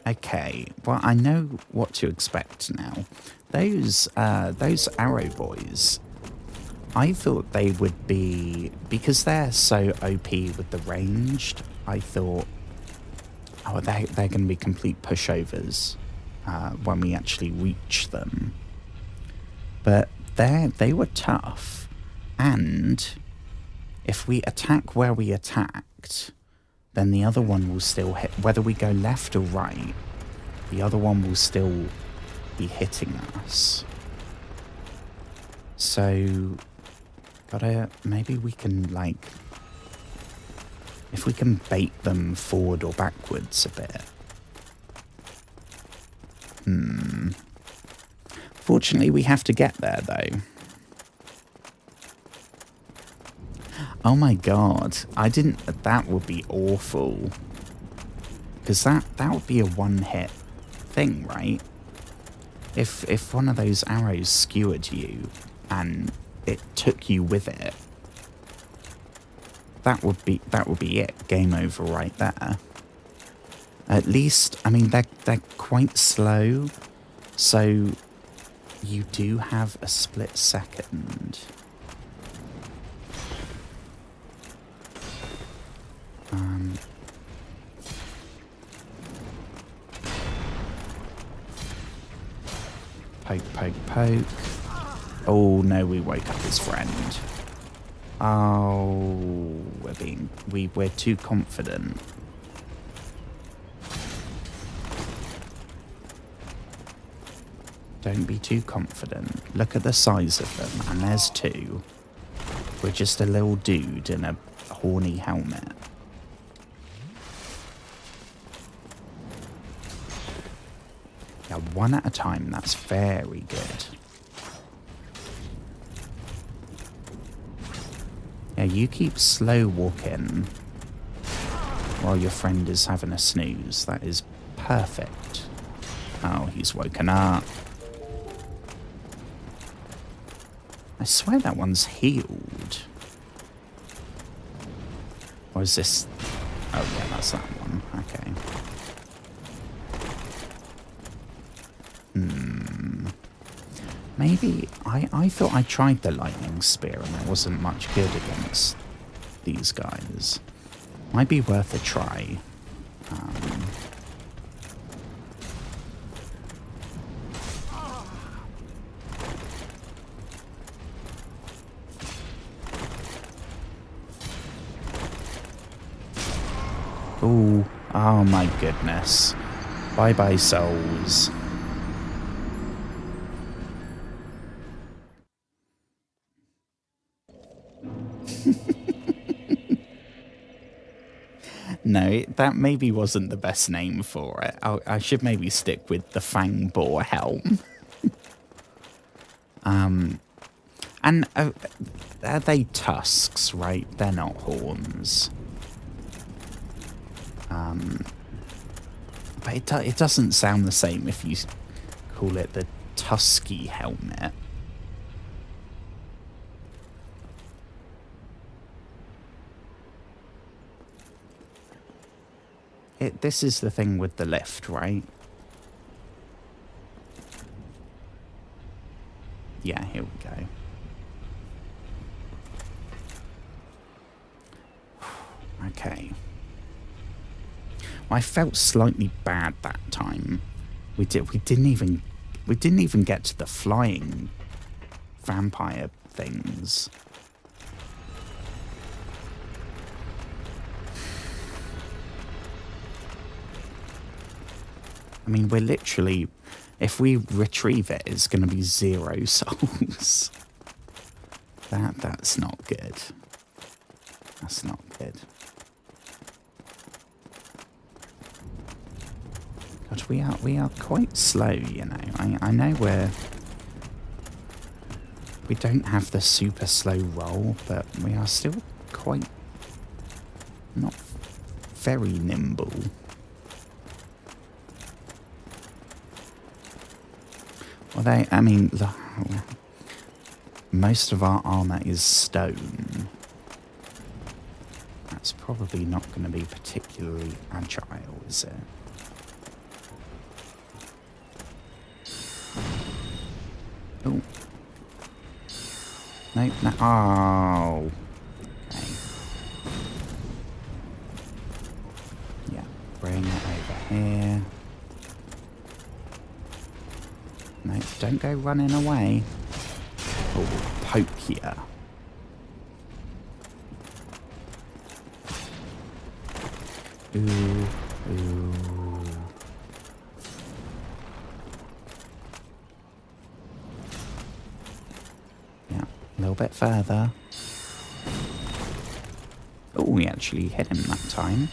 Okay, well, I know what to expect now. Those arrow boys, I thought they would be, because they're so OP with the ranged, I thought, oh, they're going to be complete pushovers when we actually reach them. But they were tough, and if we attack where we attacked, then the other one will still hit. Whether we go left or right, the other one will still be hitting us. So, maybe we can, like, if we can bait them forward or backwards a bit. Fortunately, we have to get there, though. Oh my god, that would be awful. Because that would be a one-hit thing, right? If one of those arrows skewered you and it took you with it, that would be it. Game over right there. At least, I mean, they're quite slow, so you do have a split second. Poke, poke, poke. Oh no, we woke up his friend. Oh, we're too confident. Don't be too confident. Look at the size of them, and there's 2. We're just a little dude in a horny helmet. Yeah, 1 at a time, that's very good. Yeah, you keep slow walking while your friend is having a snooze. That is perfect. Oh, he's woken up. I swear that one's healed. Or is this... Oh, yeah, that's that one. Okay. Maybe I thought I tried the lightning spear and it wasn't much good against these guys. Might be worth a try. Ooh, oh my goodness. Bye bye souls. No, that maybe wasn't the best name for it. I should maybe stick with the fang boar helm. And are they tusks, right? They're not horns. But it doesn't sound the same if you call it the tusky helmet. This is the thing with the lift, right? Yeah, here we go. Okay. I felt slightly bad that time. We didn't even get to the flying vampire things. I mean, we're literally, if we retrieve it, it's going to be 0 souls. That's not good. That's not good. God, we are quite slow, you know. I know we don't have the super slow roll, but we are still quite not very nimble. Well, I mean, most of our armor is stone. That's probably not going to be particularly agile, is it? Oh. No, no. Oh. Okay. Yeah, bring it over here. No, don't go running away. Oh, poke here. Ooh, ooh. Yeah, a little bit further. Oh, we actually hit him that time.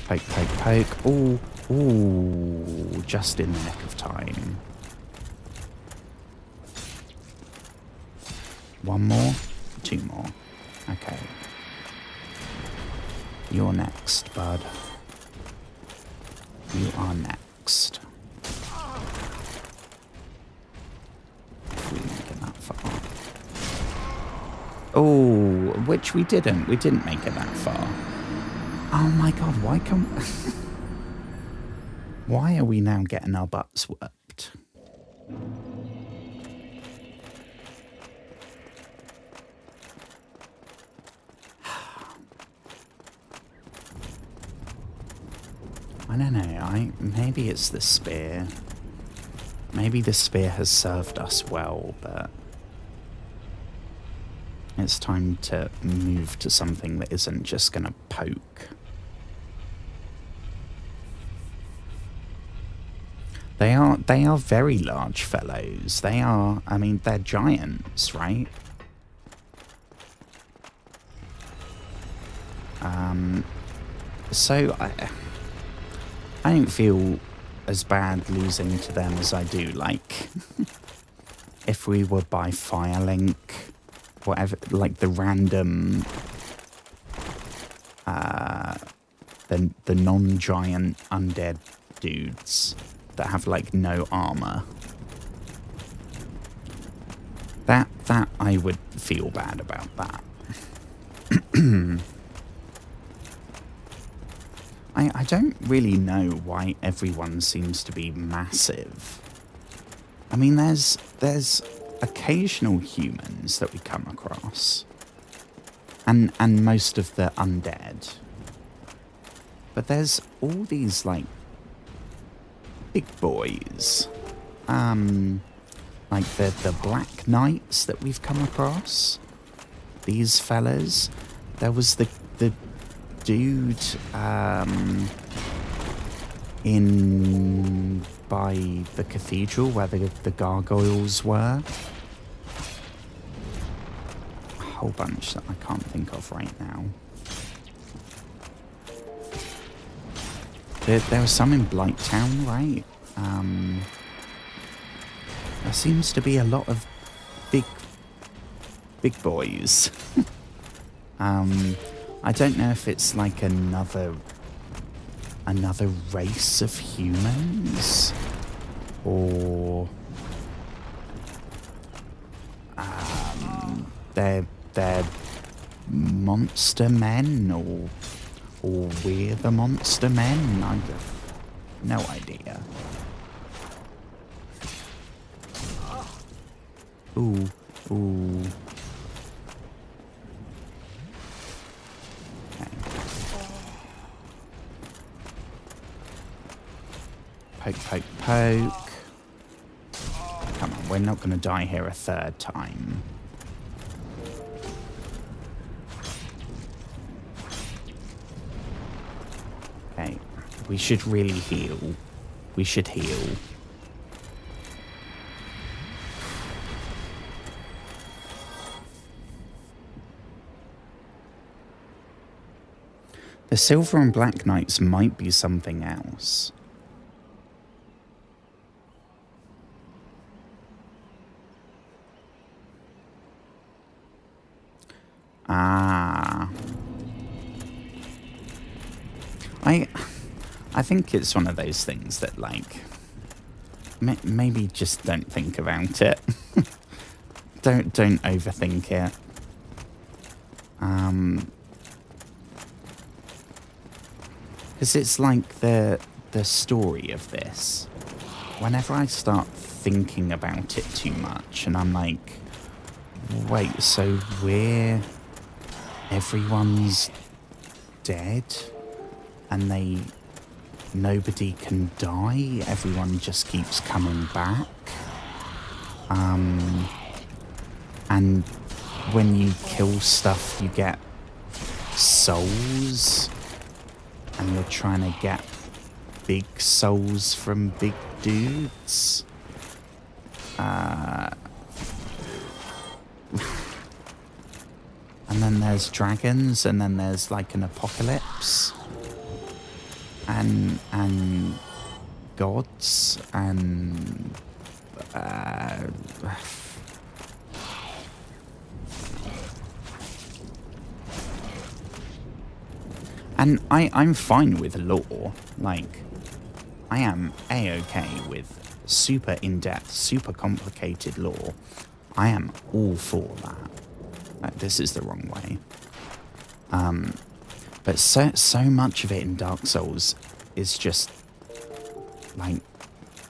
Poke, poke, poke. Ooh, ooh, just in the nick of time. One more, 2 more. Okay. You're next, bud. You are next. If we make it that far. Oh, which we didn't. We didn't make it that far. Oh my god, why can't... Why are we now getting our butts whooped? I don't know, maybe it's the spear. Maybe the spear has served us well, but... It's time to move to something that isn't just gonna poke. They are very large fellows. They are, I mean, they're giants, right? So I don't feel as bad losing to them as I do, like, if we were by Firelink, whatever, like the random, the non-giant undead dudes that have, like, no armor. That I would feel bad about that. I don't really know why everyone seems to be massive. I mean, there's occasional humans that we come across, and most of the undead. But there's all these like big boys, like the Black Knights that we've come across. These fellas. There was the dude in by the cathedral where the gargoyles were. A whole bunch that I can't think of right now. There was some in Blighttown, right? There seems to be a lot of big boys. I don't know if it's like another race of humans, or they're monster men, or we're the monster men. I have no idea. Ooh. Poke. Come on, we're not going to die here a third time. Okay, we should really heal. We should heal. The Silver and Black Knights might be something else. I think it's one of those things that, like, maybe just don't think about it. don't overthink it. Because it's like the story of this. Whenever I start thinking about it too much, and I'm like, wait, so everyone's dead, and nobody can die. Everyone just keeps coming back. And when you kill stuff, you get souls, and you're trying to get big souls from big dudes. And then there's dragons, and then there's like an apocalypse, and gods, and and I'm fine with lore. Like, I am A-okay with super in-depth, super complicated lore. I am all for that. This is the wrong way. But so much of it in Dark Souls is just like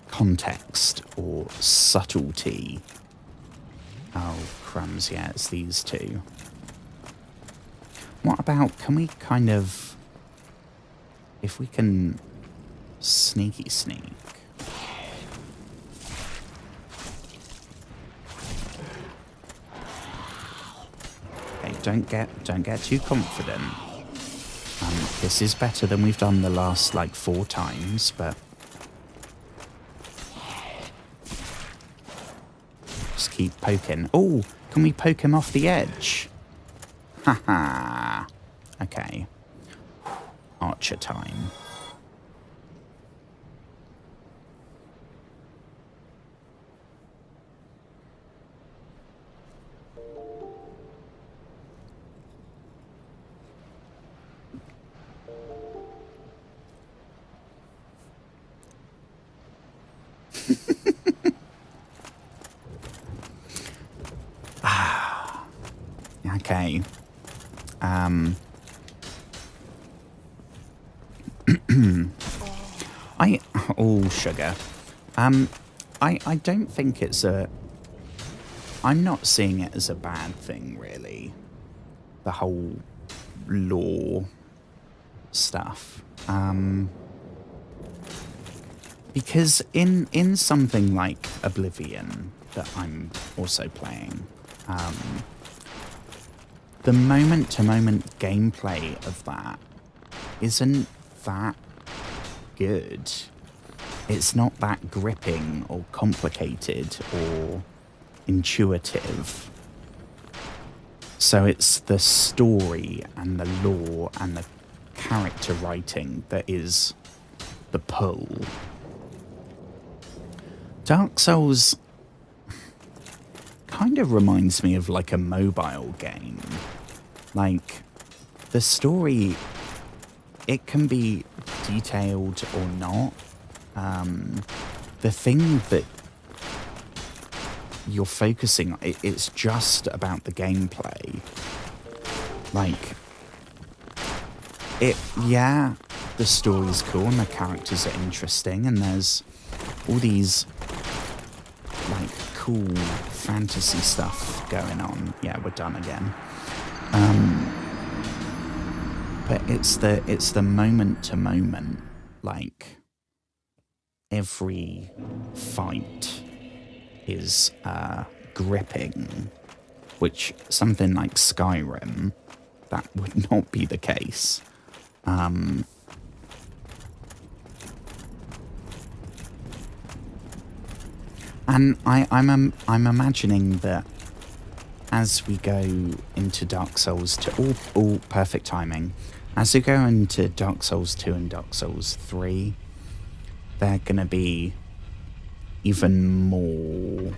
context or subtlety. Oh, crumbs, yeah, it's these two. What about, can we kind of, if we can sneaky sneak? Okay, don't get too confident. This is better than we've done the last, like, 4 times, but just keep poking. Oh, can we poke him off the edge? Haha. Okay. Archer time. Okay. all sugar. I don't think it's a... I'm not seeing it as a bad thing, really. The whole lore stuff. Because in something like Oblivion that I'm also playing, the moment-to-moment gameplay of that isn't that good. It's not that gripping or complicated or intuitive. So it's the story and the lore and the character writing that is the pull. Dark Souls kind of reminds me of like a mobile game. Like, the story, it can be detailed or not. The thing that you're focusing on, it's just about the gameplay. Like, yeah, the story's cool and the characters are interesting and there's all these like cool fantasy stuff going on. Yeah, we're done again. But it's the moment to moment, like every fight is gripping, which something like Skyrim, that would not be the case. And I'm imagining that as we go into Dark Souls 2, all perfect timing, as we go into Dark Souls 2 and Dark Souls 3, they're going to be even more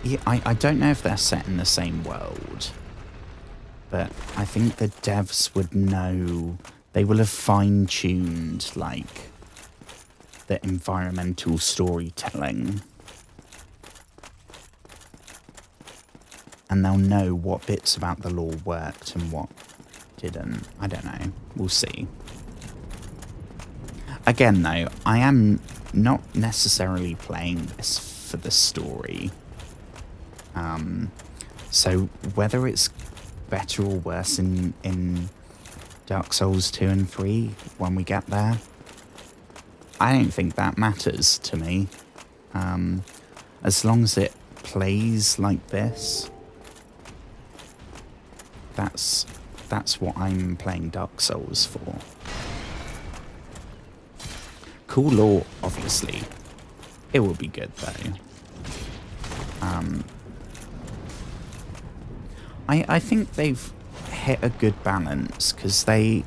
yeah, I don't know if they're set in the same world, but I think the devs would know. They will have fine-tuned like the environmental storytelling, and they'll know what bits about the lore worked and what didn't. I don't know. We'll see. Again, though, I am not necessarily playing this for the story. So whether it's better or worse in Dark Souls 2 and 3 when we get there, I don't think that matters to me. As long as it plays like this, that's what I'm playing Dark Souls for. Cool lore, obviously. It will be good, though. I think they've hit a good balance, because they,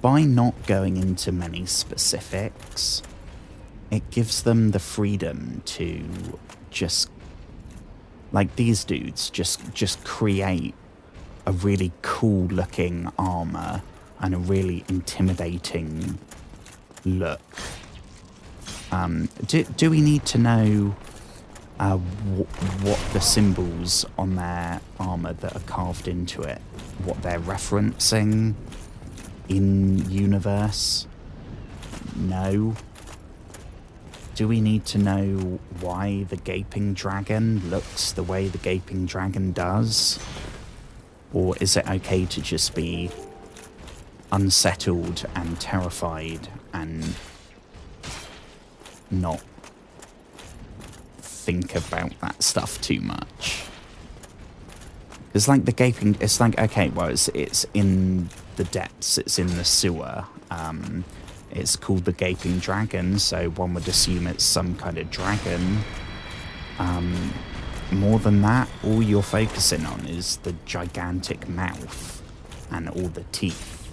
by not going into many specifics, it gives them the freedom to just, like these dudes, just create a really cool looking armor and a really intimidating look. Do we need to know what the symbols on their armor that are carved into it, what they're referencing in universe? No. Do we need to know why the Gaping Dragon looks the way the Gaping Dragon does? Or is it okay to just be unsettled and terrified and not think about that stuff too much? It's like the gaping, it's like, okay, well, it's in the depths, it's in the sewer. It's called the Gaping Dragon, so one would assume it's some kind of dragon. More than that, all you're focusing on is the gigantic mouth and all the teeth.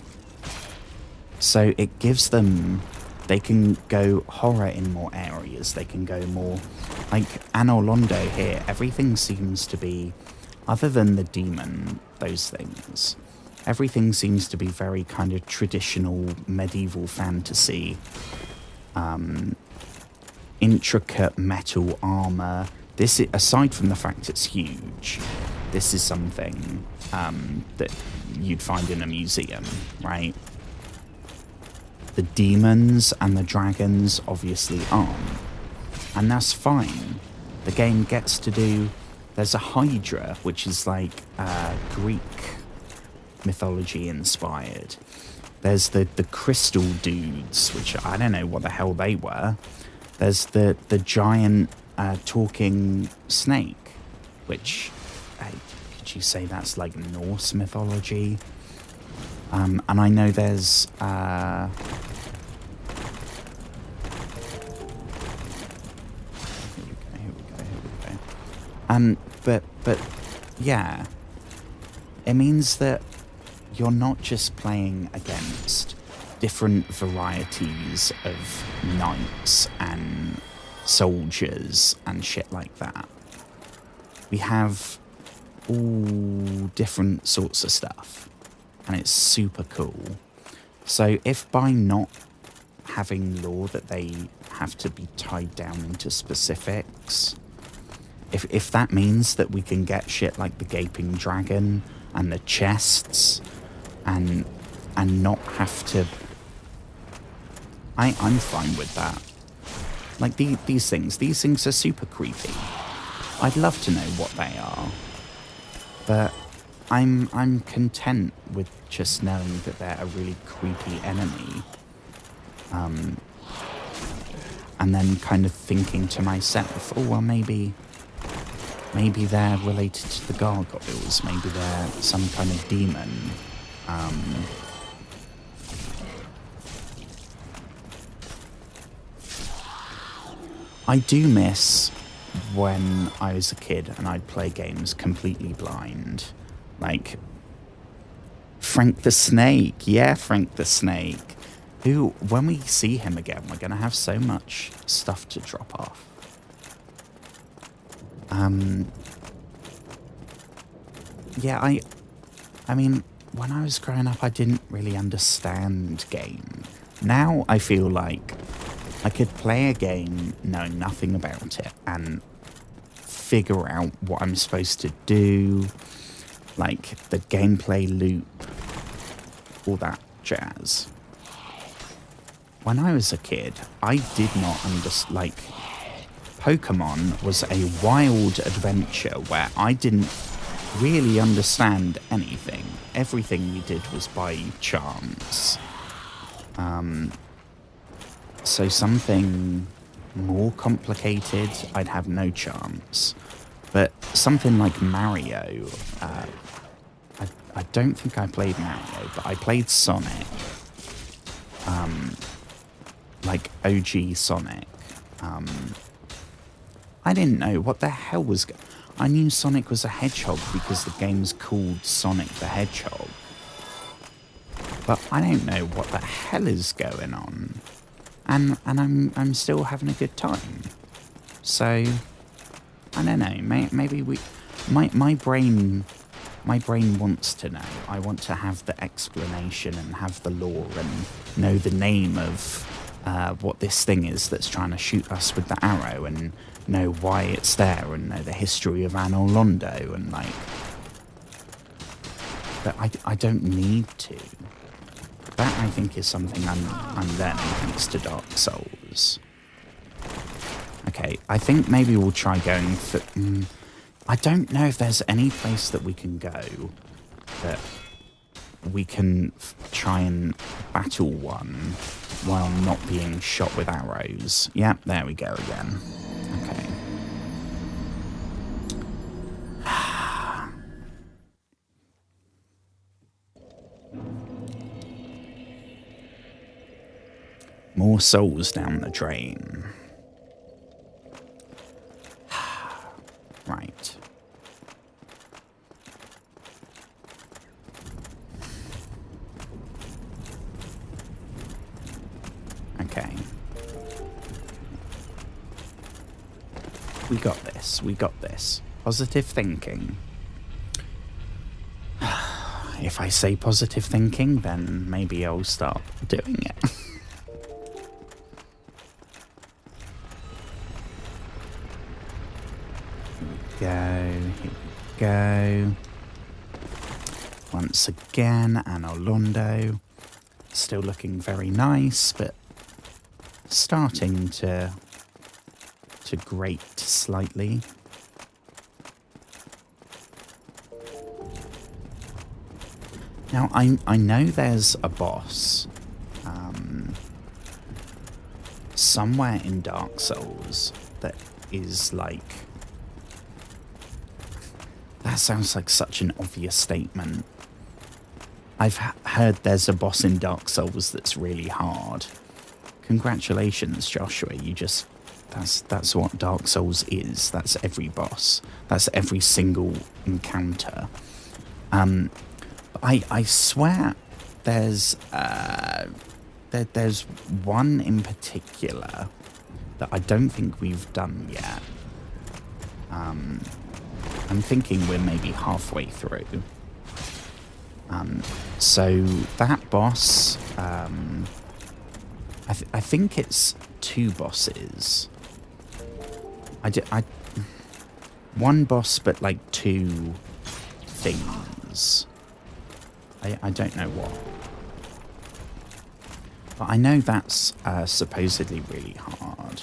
So it gives them, they can go horror in more areas, they can go more, like Anor Londo here, everything seems to be, other than the demon, those things, everything seems to be very kind of traditional medieval fantasy, intricate metal armor. This, aside from the fact it's huge, this is something that you'd find in a museum, right? The demons and the dragons obviously aren't, and that's fine. The game gets to do... There's a Hydra, which is like Greek mythology inspired. There's the crystal dudes, which I don't know what the hell they were. There's the giant talking snake, which could you say that's like Norse mythology? And I know there's here we go. But yeah, it means that you're not just playing against different varieties of knights and soldiers and shit like that. We have all different sorts of stuff, and it's super cool. So if by not having lore that they have to be tied down into specifics, if that means that we can get shit like the gaping dragon and the chests and not have to... I'm fine with that. Like these things are super creepy. I'd love to know what they are, but I'm content with just knowing that they're a really creepy enemy. And then kind of thinking to myself, oh well, maybe they're related to the gargoyles. Maybe they're some kind of demon. I do miss when I was a kid and I'd play games completely blind. Like Frank the Snake. Yeah, Frank the Snake. Who, when we see him again, we're going to have so much stuff to drop off. Yeah, I mean, when I was growing up, I didn't really understand game. Now I feel like I could play a game knowing nothing about it and figure out what I'm supposed to do, like the gameplay loop, all that jazz. When I was a kid, I did not understand, like, Pokemon was a wild adventure where I didn't really understand anything. Everything you did was by chance. So something more complicated, I'd have no chance. But something like Mario, I don't think I played Mario, but I played Sonic. Like OG Sonic. I didn't know what the hell was I knew Sonic was a hedgehog because the game's called Sonic the Hedgehog. But I don't know what the hell is going on. And I'm still having a good time. So I don't know, maybe my brain wants to know. I want to have the explanation and have the lore and know the name of what this thing is that's trying to shoot us with the arrow, and know why it's there, and know the history of Anor Londo, and like... But I don't need to. That, I think, is something I'm learning thanks to Dark Souls. Okay, I think maybe we'll try going for... I don't know if there's any place that we can go that we can try and battle one while not being shot with arrows. Yep, there we go again. Okay. More souls down the drain. Right. Okay. We got this. We got this. Positive thinking. If I say positive thinking, then maybe I'll start doing it. Here we go. Once again, anor londo. Still looking very nice, but starting to grate slightly. Now, I know there's a boss somewhere in Dark Souls that is like... That sounds like such an obvious statement. I've heard there's a boss in Dark Souls that's really hard. Congratulations, Joshua. You just... That's what Dark Souls is. That's every boss. That's every single encounter. I swear there's one in particular that I don't think we've done yet. I'm thinking we're maybe halfway through. So that boss, I think it's 2 bosses. One boss, but like 2 things. I don't know what. But I know that's supposedly really hard.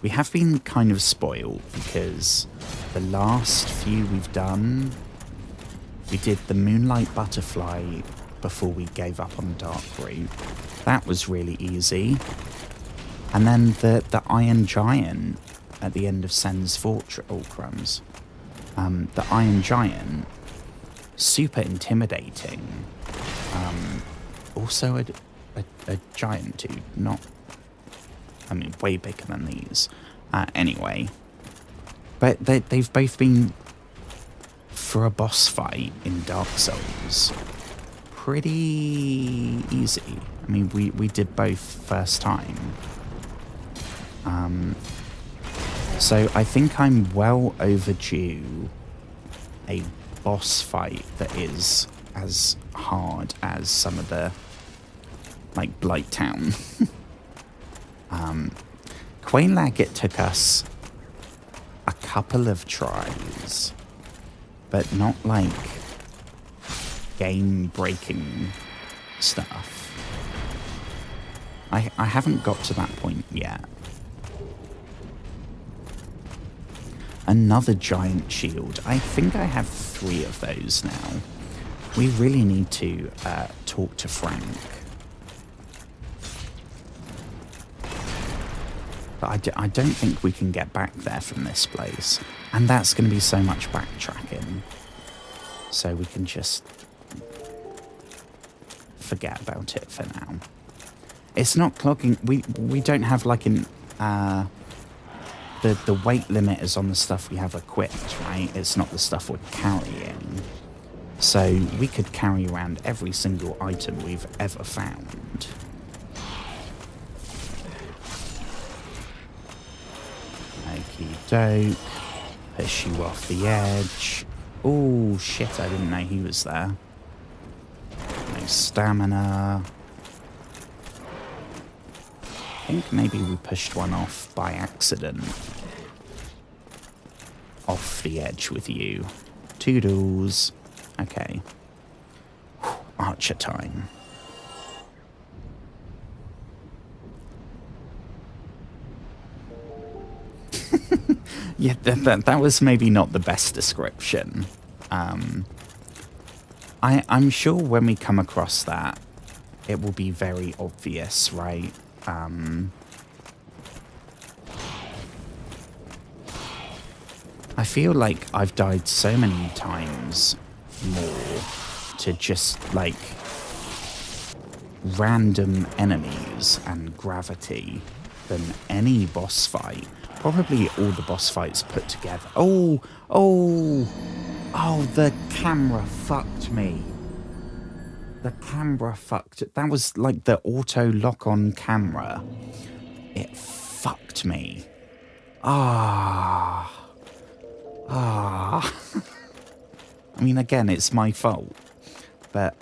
We have been kind of spoiled because the last few we've done, we did the Moonlight Butterfly before we gave up on Dark Route. That was really easy. And then the Iron Giant at the end of Sen's Fortress. Oh, crumbs. The Iron Giant, super intimidating. Also a giant dude, not... I mean, way bigger than these. Anyway. But they've both been, for a boss fight in Dark Souls, pretty easy. I mean, we did both first time. So I think I'm well overdue a boss fight that is as hard as some of the, like, Blighttown. Quainlag, it took us a couple of tries, but not like game-breaking stuff. I haven't got to that point yet. Another giant shield. I think I have 3 of those now. We really need to talk to Frank. But I don't think we can get back there from this place. And that's going to be so much backtracking. So we can just forget about it for now. It's not clogging... We don't have like an... The weight limit is on the stuff we have equipped, right? It's not the stuff we're carrying. So we could carry around every single item we've ever found. Okie doke. Push you off the edge. Oh shit, I didn't know he was there. No stamina. I think maybe we pushed one off by accident. Off the edge with you. Toodles. Okay. Archer time. Yeah, that was maybe not the best description. I'm sure when we come across that, it will be very obvious, right? I feel like I've died so many times more to just, like, random enemies and gravity than any boss fight. Probably all the boss fights put together. Oh, the camera fucked me. The camera fucked... That was like the auto lock-on camera. It fucked me. I mean, again, it's my fault. But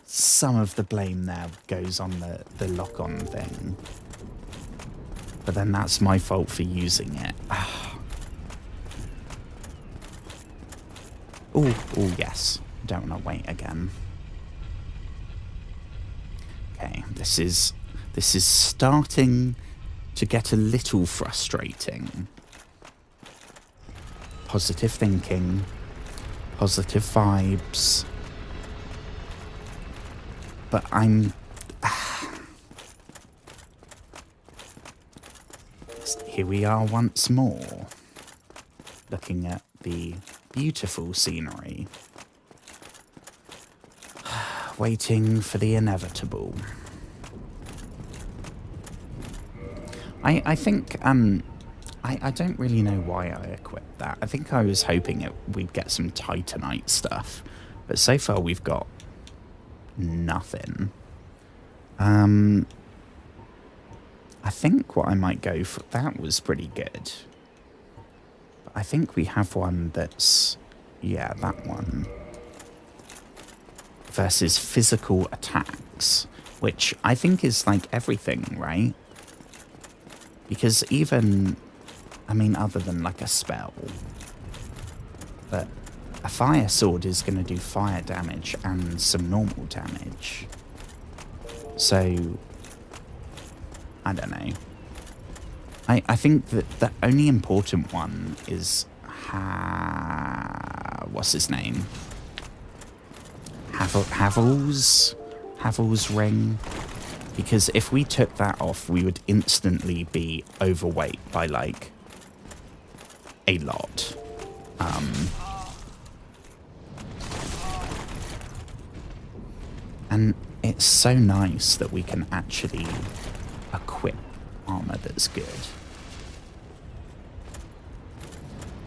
some of the blame there goes on the lock-on thing. But then that's my fault for using it. Oh, yes. Don't want to wait again. Okay, this is starting to get a little frustrating. Positive thinking, positive vibes. But I'm... Here we are once more, looking at the beautiful scenery, waiting for the inevitable. I think, I don't really know why I equipped that. I think I was hoping we'd get some Titanite stuff, but so far we've got nothing. I think what I might go for, that was pretty good. But I think we have one that's, yeah, that one. Versus physical attacks, which I think is like everything, right? Because even, I mean, other than like a spell, but a fire sword is going to do fire damage and some normal damage. So, I don't know. I think that the only important one is, what's his name? Havel's ring. Because if we took that off, we would instantly be overweight by, like, a lot. And it's so nice that we can actually equip armor that's good.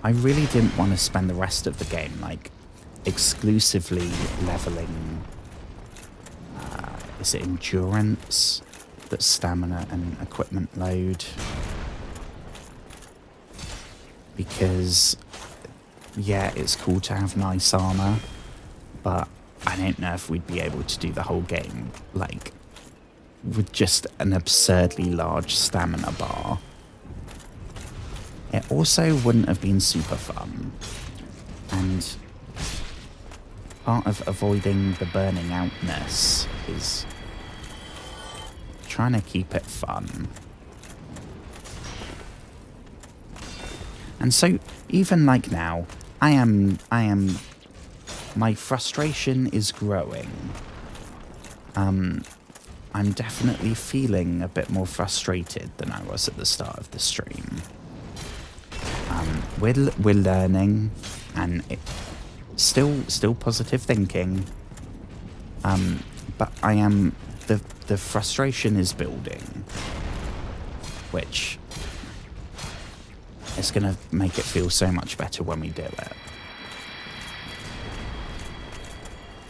I really didn't want to spend the rest of the game, like, exclusively leveling... is it endurance? That's stamina and equipment load. Because, yeah, it's cool to have nice armor, but I don't know if we'd be able to do the whole game, like, with just an absurdly large stamina bar. It also wouldn't have been super fun. And part of avoiding the burning outness is trying to keep it fun. And so, even like now, my frustration is growing. I'm definitely feeling a bit more frustrated than I was at the start of the stream. We're learning, and still positive thinking. But the frustration is building, which is going to make it feel so much better when we do it.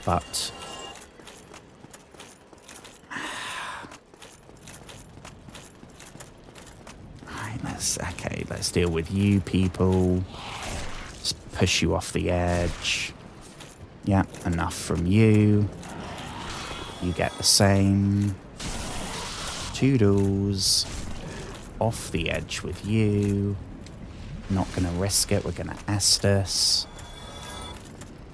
But let's deal with you people. Let's push you off the edge. Yeah, enough from you. You get the same. Toodles. Off the edge with you. Not gonna risk it, we're gonna Estus.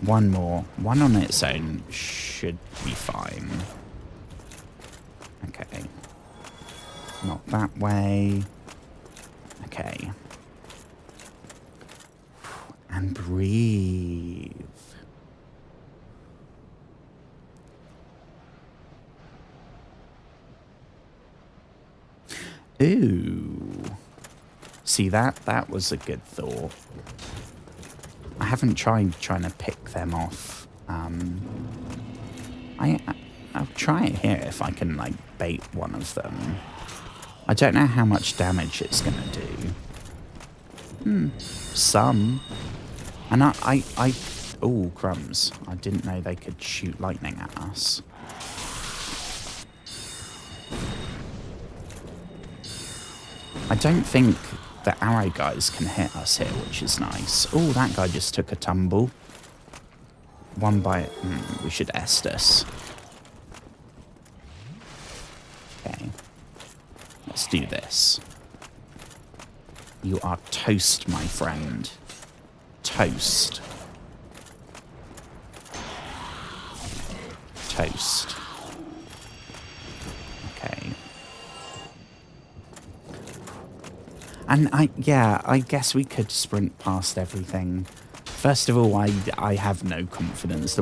One more. One on its own should be fine. Okay. Not that way. Okay. And breathe. Ooh. See, that was a good thought. I haven't tried trying to pick them off. I'll try it here if I can, like, bait one of them. I don't know how much damage it's gonna do. Some. And oh, crumbs. I didn't know they could shoot lightning at us. I don't think the arrow guys can hit us here, which is nice. Oh, that guy just took a tumble. One by... we should Estus. Okay. Let's do this. You are toast, my friend. Toast. toast. Okay. And I guess we could sprint past everything. First of all, I have no confidence